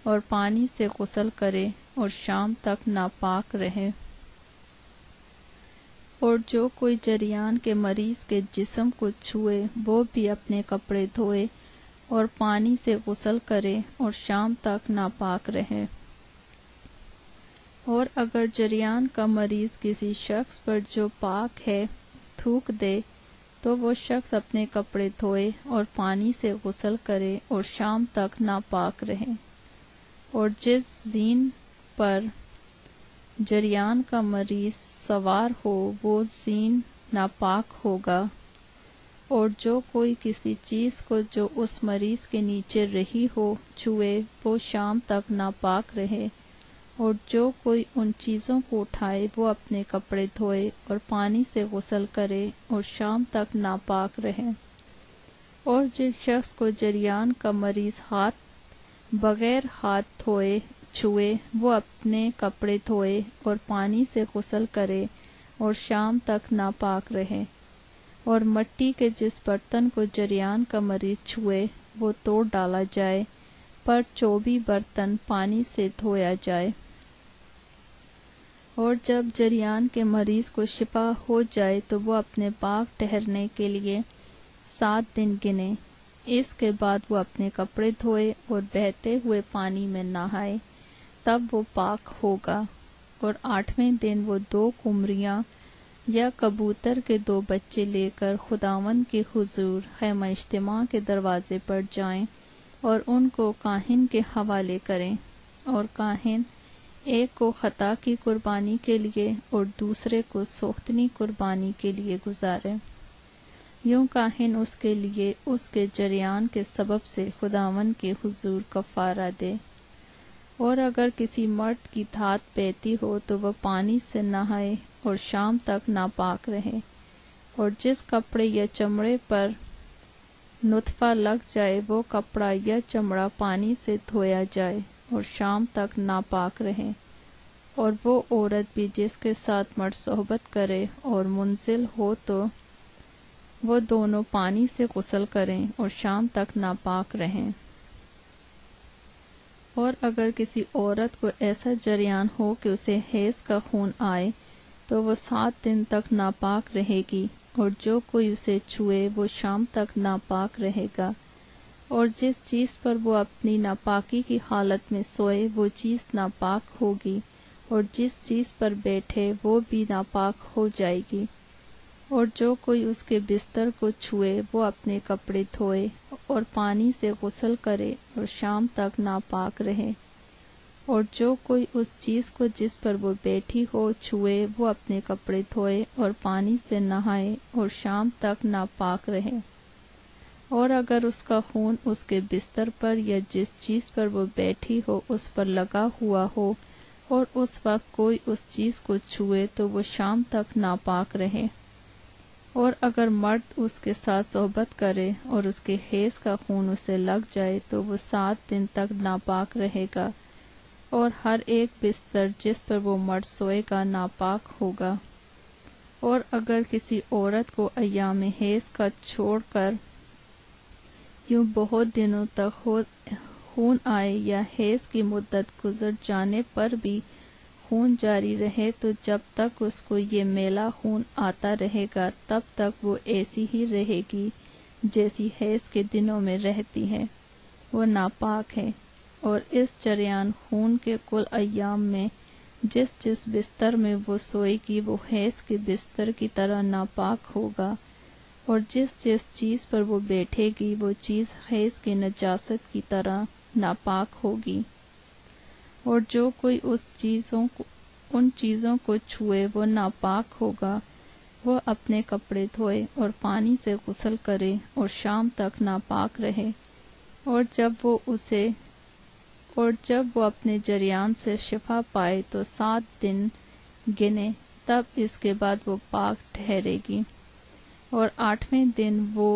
A: اور پانی سے غسل کرے اور شام تک ناپاک رہے، اور جو کوئی جریان کے مریض کے جسم کو چھوئے وہ بھی اپنے کپڑے دھوئے اور پانی سے غسل کرے اور شام تک ناپاک رہے۔ اور اگر جریان کا مریض کسی شخص پر جو پاک ہے تھوک دے تو وہ شخص اپنے کپڑے دھوئے اور پانی سے غسل کرے اور شام تک ناپاک رہے۔ اور جس زین پر جریان کا مریض سوار ہو وہ زین ناپاک ہوگا، اور جو کوئی کسی چیز کو جو اس مریض کے نیچے رہی ہو چھوئے وہ شام تک ناپاک رہے، اور جو کوئی ان چیزوں کو اٹھائے وہ اپنے کپڑے دھوئے اور پانی سے غسل کرے اور شام تک ناپاک رہے۔ اور جس شخص کو جریان کا مریض بغیر ہاتھ دھوئے چھوئے وہ اپنے کپڑے دھوئے اور پانی سے غسل کرے اور شام تک ناپاک رہے۔ اور مٹی کے جس برتن کو جریان کا مریض چھوئے وہ توڑ ڈالا جائے، پر 24 برتن پانی سے دھویا جائے۔ اور جب جریان کے مریض کو شفا ہو جائے تو وہ اپنے پاک ٹھہرنے کے لیے 7 دن گنے، اس کے بعد وہ اپنے کپڑے دھوئے اور بہتے ہوئے پانی میں نہائے، تب وہ پاک ہوگا۔ اور 8ویں دن وہ 2 قمریاں یا کبوتر کے 2 بچے لے کر خداوند کے حضور خیمہ اجتماع کے دروازے پر جائیں اور ان کو کاہن کے حوالے کریں، اور کاہن ایک کو خطا کی قربانی کے لیے اور دوسرے کو سوختنی قربانی کے لیے گزارے۔ یوں کاہن اس کے لیے اس کے جریان کے سبب سے خداوند کے حضور کفارہ دے۔ اور اگر کسی مرد کی دھات بیتی ہو تو وہ پانی سے نہائے اور شام تک ناپاک رہے، اور جس کپڑے یا چمڑے پر نطفہ لگ جائے وہ کپڑا یا چمڑا پانی سے دھویا جائے اور شام تک ناپاک رہے۔ اور وہ عورت بھی جس کے ساتھ مرد صحبت کرے اور منزل ہو تو وہ دونوں پانی سے غسل کریں اور شام تک ناپاک رہیں۔ اور اگر کسی عورت کو ایسا جریان ہو کہ اسے حیض کا خون آئے تو وہ 7 دن تک ناپاک رہے گی، اور جو کوئی اسے چھوئے وہ شام تک ناپاک رہے گا۔ اور جس چیز پر وہ اپنی ناپاکی کی حالت میں سوئے وہ چیز ناپاک ہوگی، اور جس چیز پر بیٹھے وہ بھی ناپاک ہو جائے گی۔ اور جو کوئی اس کے بستر کو چھوئے وہ اپنے کپڑے دھوئے اور پانی سے غسل کرے اور شام تک ناپاک رہے۔ اور جو کوئی اس چیز کو جس پر وہ بیٹھی ہو چھوئے وہ اپنے کپڑے دھوئے اور پانی سے نہائے اور شام تک ناپاک رہے۔ اور اگر اس کا خون اس کے بستر پر یا جس چیز پر وہ بیٹھی ہو اس پر لگا ہوا ہو اور اس وقت کوئی اس چیز کو چھوئے تو وہ شام تک ناپاک رہے۔ اور اگر مرد اس کے ساتھ صحبت کرے اور اس کے حیض کا خون اسے لگ جائے تو وہ 7 دن تک ناپاک رہے گا، اور ہر ایک بستر جس پر وہ مرد سوئے گا ناپاک ہوگا۔ اور اگر کسی عورت کو ایام حیض کا چھوڑ کر یوں بہت دنوں تک خون آئے یا حیض کی مدت گزر جانے پر بھی خون جاری رہے تو جب تک اس کو یہ میلا خون آتا رہے گا تب تک وہ ایسی ہی رہے گی جیسی حیض کے دنوں میں رہتی ہے، وہ ناپاک ہے۔ اور اس جریان خون کے کل ایام میں جس بستر میں وہ سوئے گی وہ حیض کے بستر کی طرح ناپاک ہوگا، اور جس چیز پر وہ بیٹھے گی وہ چیز حیض کی نجاست کی طرح ناپاک ہوگی۔ اور جو کوئی ان چیزوں کو چھوئے وہ ناپاک ہوگا، وہ اپنے کپڑے دھوئے اور پانی سے غسل کرے اور شام تک ناپاک رہے۔ اور جب وہ اپنے جریان سے شفا پائے تو 7 دن گنے، تب اس کے بعد وہ پاک ٹھہرے گی۔ اور 8ویں دن وہ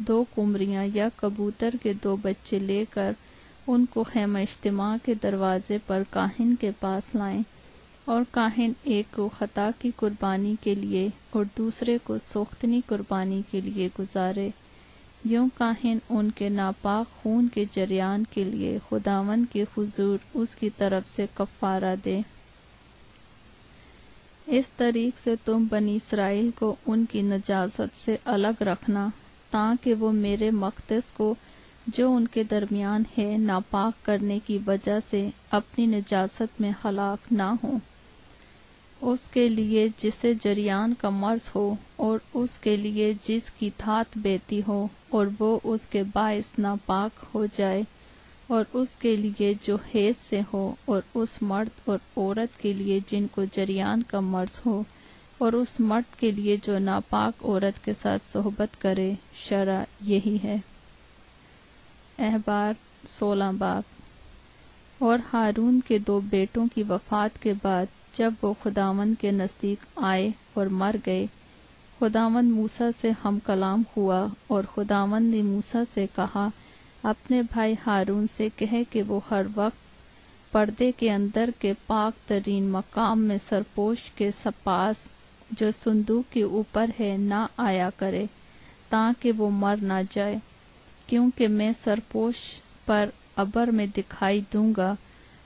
A: 2 قمریاں یا کبوتر کے 2 بچے لے کر ان کو خیمہ اجتماع کے دروازے پر کاہن کے پاس لائیں، اور کاہن ایک کو خطا کی قربانی کے لیے اور دوسرے کو سوختنی قربانی کے لیے گزارے۔ یوں کاہن ان کے ناپاک خون کے جریان کے لیے خداوند کے حضور اس کی طرف سے کفارہ دے۔ اس طریق سے تم بنی اسرائیل کو ان کی نجاست سے الگ رکھنا، تاکہ وہ میرے مقدس کو جو ان کے درمیان ہے ناپاک کرنے کی وجہ سے اپنی نجاست میں ہلاک نہ ہوں۔ اس کے لیے جسے جریان کا مرض ہو اور اس کے لیے جس کی دھات بیتی ہو اور وہ اس کے باعث ناپاک ہو جائے، اور اس کے لیے جو حیض سے ہو، اور اس مرد اور عورت کے لیے جن کو جریان کا مرض ہو، اور اس مرد کے لیے جو ناپاک عورت کے ساتھ صحبت کرے۔ شرع یہی ہے۔ احبار 16 باب۔ اور ہارون کے 2 بیٹوں کی وفات کے بعد جب وہ خداوند کے نزدیک آئے اور مر گئے، خداوند موسیٰ سے ہم کلام ہوا، اور خداوند نے موسیٰ سے کہا، اپنے بھائی ہارون سے کہے کہ وہ ہر وقت پردے کے اندر کے پاک ترین مقام میں سرپوش کے پاس جو صندوق کے اوپر ہے نہ آیا کرے، تاکہ وہ مر نہ جائے، کیونکہ میں سرپوش پر ابر میں دکھائی دوں گا۔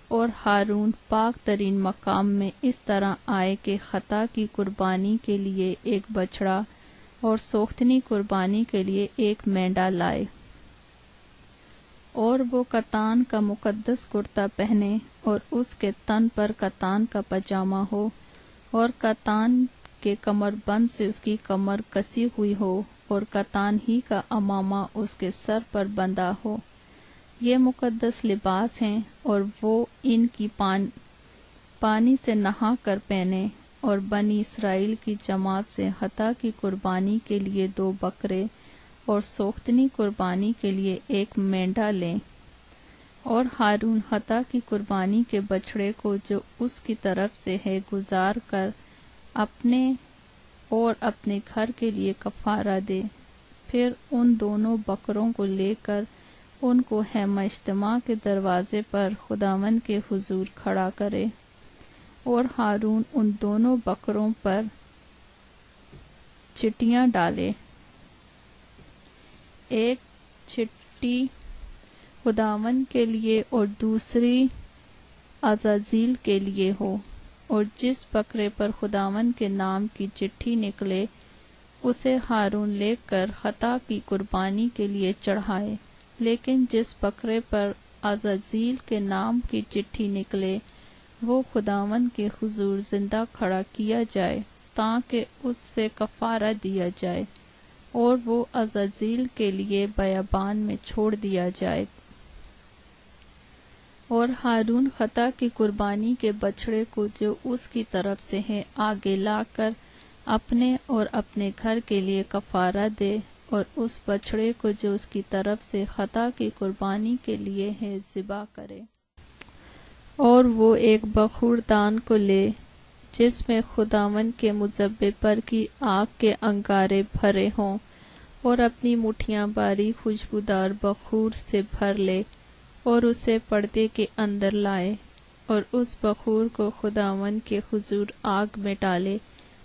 A: اور ہارون پاک ترین مقام میں اس طرح آئے کہ خطا کی قربانی کے لیے ایک بچڑا اور سوختنی قربانی کے لیے ایک مینڈا لائے، اور وہ کتان کا مقدس کرتا پہنے اور اس کے تن پر کتان کا پاجامہ ہو، اور کتان کے کمر بند سے اس کی کمر کسی ہوئی ہو، اور کتان ہی کا امامہ اس کے سر پر بندھا ہو۔ یہ مقدس لباس ہیں، اور وہ ان کی پانی سے نہا کر پہنے، اور بنی اسرائیل کی جماعت سے خطا کی قربانی کے لیے 2 بکرے اور سوختنی قربانی کے لیے 1 مینڈا لیں۔ اور ہارون خطا کی قربانی کے بچڑے کو جو اس کی طرف سے ہے گزار کر اپنے اور اپنے گھر کے لیے کفارہ دے، پھر ان دونوں بکروں کو لے کر ان کو خیمہ اجتماع کے دروازے پر خداوند کے حضور کھڑا کرے، اور ہارون ان دونوں بکروں پر چٹیاں ڈالے، ایک چٹی خداوند کے لیے اور دوسری عزازیل کے لیے ہو، اور جس بکرے پر خداوند کے نام کی چٹھی نکلے اسے ہارون لے کر خطا کی قربانی کے لیے چڑھائے، لیکن جس بکرے پر عزازیل کے نام کی چٹھی نکلے وہ خداوند کے حضور زندہ کھڑا کیا جائے تاکہ اس سے کفارہ دیا جائے، اور وہ عزازیل کے لیے بیابان میں چھوڑ دیا جائے۔ اور ہارون خطا کی قربانی کے بچڑے کو جو اس کی طرف سے ہے آگے لا کر اپنے اور اپنے گھر کے لیے کفارہ دے، اور اس بچڑے کو جو اس کی طرف سے خطا کی قربانی کے لیے ہے ذبح کرے۔ اور وہ ایک بخور دان کو لے جس میں خداوند کے مذبح پر کی آگ کے انگارے بھرے ہوں، اور اپنی مٹھیاں باری خوشبودار بخور سے بھر لے اور اسے پردے کے اندر لائے، اور اس بخور کو خداوند کے حضور آگ میں ڈالے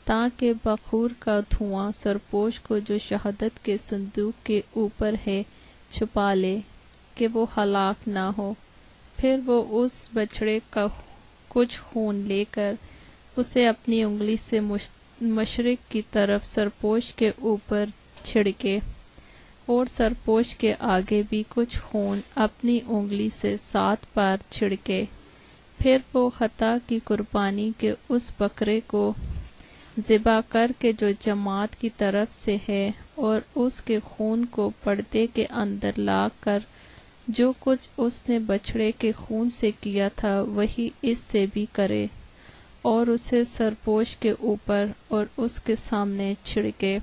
A: تاکہ بخور کا دھواں سرپوش کو جو شہادت کے صندوق کے اوپر ہے چھپا لے کہ وہ ہلاک نہ ہو۔ پھر وہ اس بچڑے کا کچھ خون لے کر اسے اپنی انگلی سے مشرق کی طرف سرپوش کے اوپر چھڑکے، اور سرپوش کے آگے بھی کچھ خون اپنی انگلی سے 7 بار چھڑکے۔ پھر وہ خطا کی قربانی کے اس بکرے کو ذبح کر کے جو جماعت کی طرف سے ہے، اور اس کے خون کو پردے کے اندر لا کر جو کچھ اس نے بچڑے کے خون سے کیا تھا وہی اس سے بھی کرے، اور اسے سرپوش کے اوپر اور اس کے سامنے چھڑکے،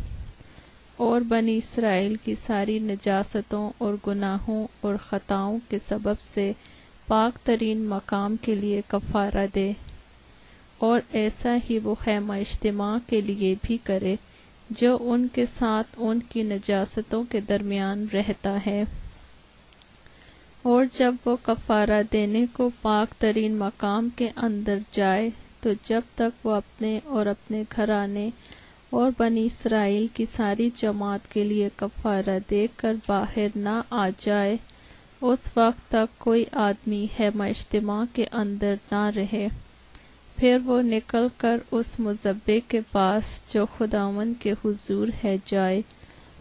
A: اور بنی اسرائیل کی ساری نجاستوں اور گناہوں اور خطاؤں کے سبب سے پاک ترین مقام کے لیے کفارہ دے، اور ایسا ہی وہ خیمہ اجتماع کے لیے بھی کرے جو ان کے ساتھ ان کی نجاستوں کے درمیان رہتا ہے۔ اور جب وہ کفارہ دینے کو پاک ترین مقام کے اندر جائے تو جب تک وہ اپنے اور اپنے گھرانے اور بنی اسرائیل کی ساری جماعت کے لیے کفارہ دے کر باہر نہ آ جائے، اس وقت تک کوئی آدمی خیمہ اجتماع کے اندر نہ رہے۔ پھر وہ نکل کر اس مذبح کے پاس جو خداوند کے حضور ہے جائے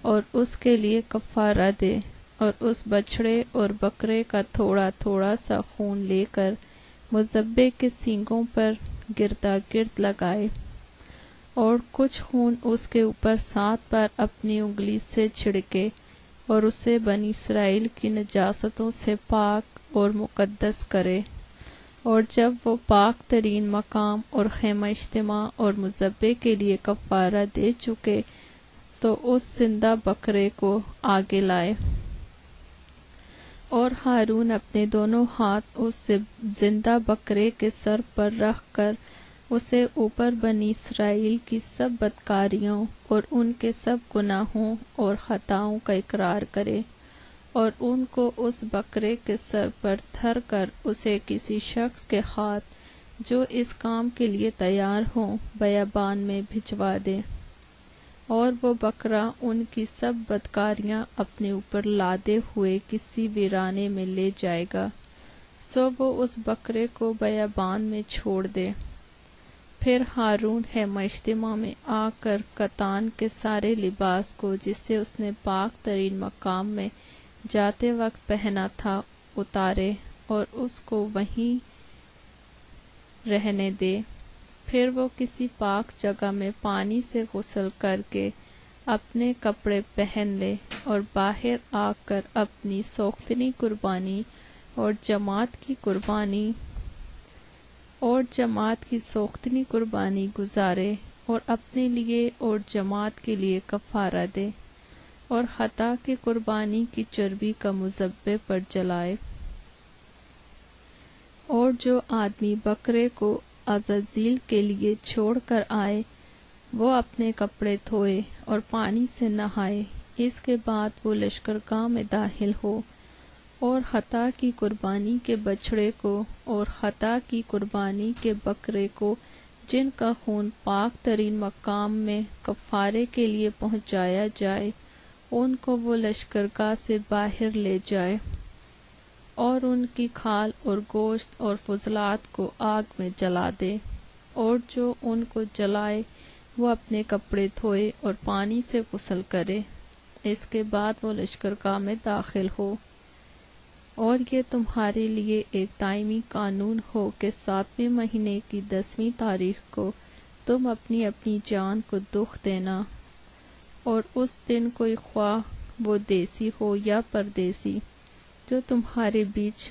A: اور اس کے لیے کفارہ دے، اور اس بچڑے اور بکرے کا تھوڑا تھوڑا سا خون لے کر مذبح کے سینگوں پر گردا گرد لگائے، اور کچھ خون اس کے اوپر 7 بار اپنی انگلی سے چھڑکے، اور اسے بنی اسرائیل کی نجاستوں سے پاک اور مقدس کرے۔ اور جب وہ پاک ترین مقام اور خیمہ اجتماع اور مذبح کے لیے کفارہ دے چکے تو اس زندہ بکرے کو آگے لائے، اور ہارون اپنے دونوں ہاتھ اس زندہ بکرے کے سر پر رکھ کر اسے اوپر بنی اسرائیل کی سب بدکاریوں اور ان کے سب گناہوں اور خطاؤں کا اقرار کرے، اور ان کو اس بکرے کے سر پر دھر کر اسے کسی شخص کے ہاتھ جو اس کام کے لیے تیار ہوں بیابان میں بھجوا دے، اور وہ بکرا ان کی سب بدکاریاں اپنے اوپر لادے ہوئے کسی ویرانے میں لے جائے گا، سو وہ اس بکرے کو بیابان میں چھوڑ دے۔ پھر ہارون خیمہ اجتماع میں آ کر کتان کے سارے لباس کو جسے اس نے پاک ترین مقام میں جاتے وقت پہنا تھا اتارے اور اس کو وہیں رہنے دے۔ پھر وہ کسی پاک جگہ میں پانی سے غسل کر کے اپنے کپڑے پہن لے، اور باہر آ کر اپنی سوختنی قربانی اور جماعت کی سوختنی قربانی گزارے، اور اپنے لیے اور جماعت کے لیے کفارہ دے، اور خطا کی قربانی کی چربی کا مذبح پر جلائے۔ اور جو آدمی بکرے کو عزازیل کے لیے چھوڑ کر آئے وہ اپنے کپڑے دھوئے اور پانی سے نہائے، اس کے بعد وہ لشکرگاہ میں داخل ہو، اور خطا کی قربانی کے بچڑے کو اور خطا کی قربانی کے بکرے کو جن کا خون پاک ترین مقام میں کفارے کے لیے پہنچایا جائے ان کو وہ لشکرگاہ سے باہر لے جائے، اور ان کی کھال اور گوشت اور فضلات کو آگ میں جلا دے، اور جو ان کو جلائے وہ اپنے کپڑے دھوئے اور پانی سے غسل کرے، اس کے بعد وہ لشکرگاہ میں داخل ہو۔ اور یہ تمہارے لیے ایک دائمی قانون ہو کہ 7ویں مہینے کی 10ویں تاریخ کو تم اپنی اپنی جان کو دکھ دینا، اور اس دن کوئی خواہ وہ دیسی ہو یا پردیسی جو تمہارے بیچ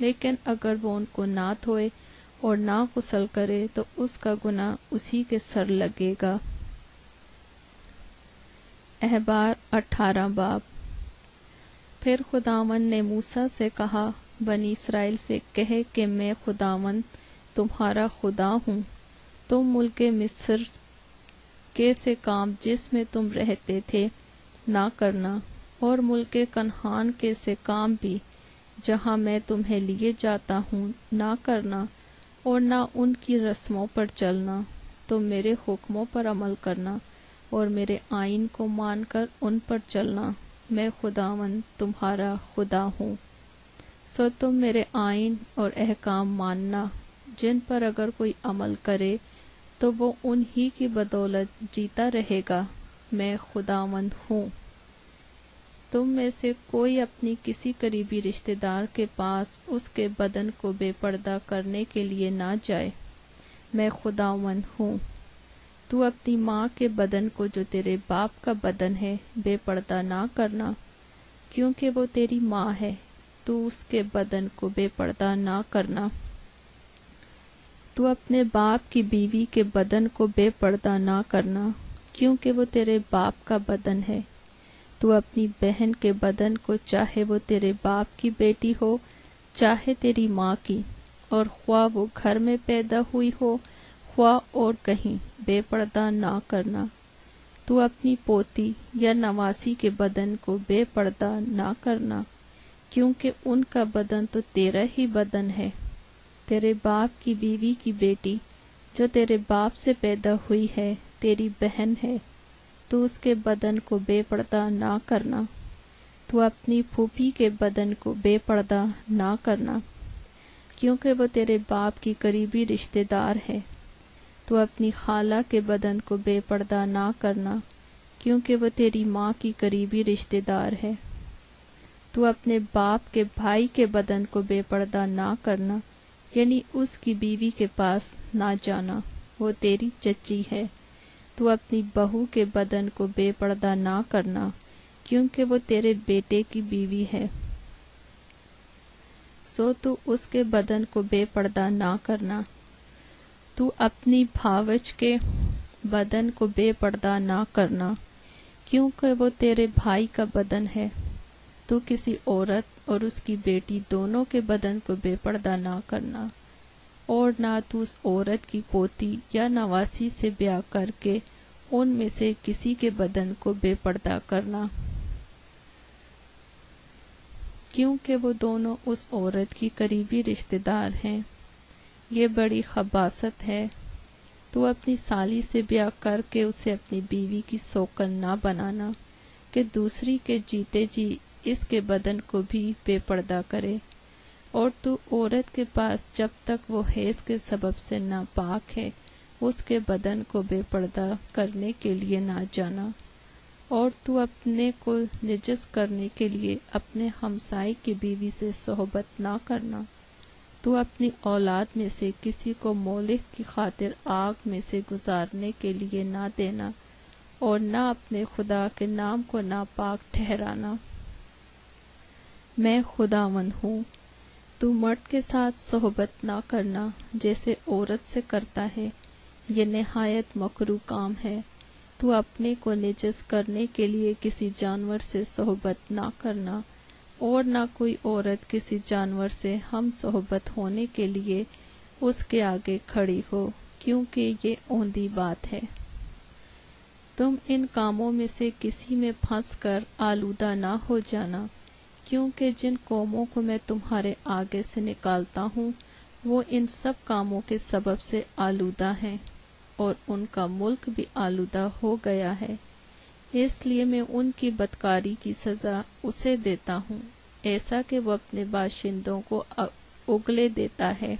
A: لیکن اگر وہ ان کو نہ دھوئے اور نہ غسل کرے تو اس کا گناہ اسی کے سر لگے گا۔ احبار 18 باب۔ پھر خداوند نے موسیٰ سے کہا، بنی اسرائیل سے کہے کہ میں خداوند تمہارا خدا ہوں۔ تم ملک مصر کے سے کام جس میں تم رہتے تھے نہ کرنا، اور ملک کنعان کے سے کام بھی جہاں میں تمہیں لیے جاتا ہوں نہ کرنا، اور نہ ان کی رسموں پر چلنا۔ تم میرے حکموں پر عمل کرنا اور میرے آئین کو مان کر ان پر چلنا۔ میں خداوند تمہارا خدا ہوں۔ سو تم میرے آئین اور احکام ماننا، جن پر اگر کوئی عمل کرے تو وہ انہی کی بدولت جیتا رہے گا۔ میں خداوند ہوں۔ تم میں سے کوئی اپنی کسی قریبی رشتہ دار کے پاس اس کے بدن کو بے پردہ کرنے کے لیے نہ جائے۔ میں خداوند ہوں۔ تو اپنی ماں کے بدن کو جو تیرے باپ کا بدن ہے بے پردہ نہ کرنا، کیونکہ وہ تیری ماں ہے۔ تو اس کے بدن کو بے پردہ نہ کرنا۔ تو اپنے باپ کی بیوی کے بدن کو بے پردہ نہ کرنا، کیونکہ وہ تیرے باپ کا بدن ہے۔ تو اپنی بہن کے بدن کو، چاہے وہ تیرے باپ کی بیٹی ہو چاہے تیری ماں کی، اور خواہ وہ گھر میں پیدا ہوئی ہو خواہ اور کہیں، بے پردہ نہ کرنا۔ تو اپنی پوتی یا نواسی کے بدن کو بے پردہ نہ کرنا، کیونکہ ان کا بدن تو تیرا ہی بدن ہے۔ تیرے باپ کی بیوی کی بیٹی جو تیرے باپ سے پیدا ہوئی ہے تیری بہن ہے، تو اس کے بدن کو بے پردہ نہ کرنا۔ تو اپنی پھوپھی کے بدن کو بے پردہ نہ کرنا، کیونکہ وہ تیرے باپ کی قریبی رشتہ دار ہے۔ تو اپنی خالہ کے بدن کو بے پردہ نہ کرنا، کیونکہ وہ تیری ماں کی قریبی رشتہ دار ہے۔ تو اپنے باپ کے بھائی کے بدن کو بے پردہ نہ کرنا، یعنی اس کی بیوی کے پاس نہ جانا، وہ تیری چچی ہے۔ تو اپنی بہو کے بدن کو بے پردہ نہ کرنا، کیونکہ وہ تیرے بیٹے کی بیوی ہے۔ سو تو اس کے بدن کو بے پردہ نہ کرنا۔ تو اپنی بھاوج کے بدن کو بے پردہ نہ کرنا، کیونکہ وہ تیرے بھائی کا بدن ہے۔ تو کسی عورت اور اس کی بیٹی دونوں کے بدن کو بے پردہ نہ کرنا، اور نہ تو اس عورت کی پوتی یا نواسی سے بیاہ کر کے ان میں سے کسی کے بدن کو بے پردہ کرنا، کیونکہ وہ دونوں اس عورت کی قریبی رشتہ دار ہیں۔ یہ بڑی خباثت ہے۔ تو اپنی سالی سے بیاہ کر کے اسے اپنی بیوی کی سوکن نہ بنانا کہ دوسری کے جیتے جی اس کے بدن کو بھی بے پردہ کرے۔ اور تو عورت کے پاس جب تک وہ حیض کے سبب سے ناپاک ہے اس کے بدن کو بے پردہ کرنے کے لیے نہ جانا۔ اور تو اپنے کو نجس کرنے کے لیے اپنے ہمسائے کی بیوی سے صحبت نہ کرنا۔ تو اپنی اولاد میں سے کسی کو مولک کی خاطر آگ میں سے گزارنے کے لیے نہ دینا، اور نہ اپنے خدا کے نام کو ناپاک ٹھہرانا۔ میں خداوند ہوں۔ تو مرد کے ساتھ صحبت نہ کرنا جیسے عورت سے کرتا ہے، یہ نہایت مکروہ کام ہے۔ تو اپنے کو نجس کرنے کے لیے کسی جانور سے صحبت نہ کرنا، اور نہ کوئی عورت کسی جانور سے ہم صحبت ہونے کے لیے اس کے آگے کھڑی ہو، کیونکہ یہ اوندی بات ہے۔ تم ان کاموں میں سے کسی میں پھنس کر آلودہ نہ ہو جانا، کیونکہ جن قوموں کو میں تمہارے آگے سے نکالتا ہوں وہ ان سب کاموں کے سبب سے آلودہ ہیں، اور ان کا ملک بھی آلودہ ہو گیا ہے۔ اس لیے میں ان کی بدکاری کی سزا اسے دیتا ہوں، ایسا کہ وہ اپنے باشندوں کو اگلے دیتا ہے۔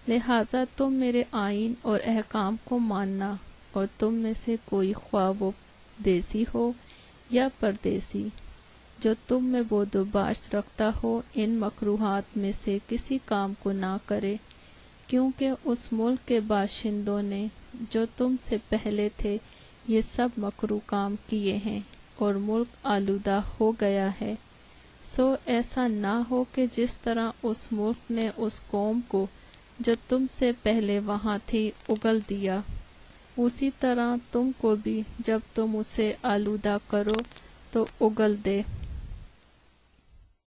A: لہٰذا تم میرے آئین اور احکام کو ماننا، اور تم میں سے کوئی خواہ وہ دیسی ہو یا پردیسی جو تم میں بود و باش رکھتا ہو ان مکروہات میں سے کسی کام کو نہ کرے، کیونکہ اس ملک کے باشندوں نے جو تم سے پہلے تھے یہ سب مکروہ کام کیے ہیں، اور ملک آلودہ ہو گیا ہے۔ سو ایسا نہ ہو کہ جس طرح اس ملک نے اس قوم کو جو تم سے پہلے وہاں تھی اگل دیا، اسی طرح تم کو بھی جب تم اسے آلودہ کرو تو اگل دے۔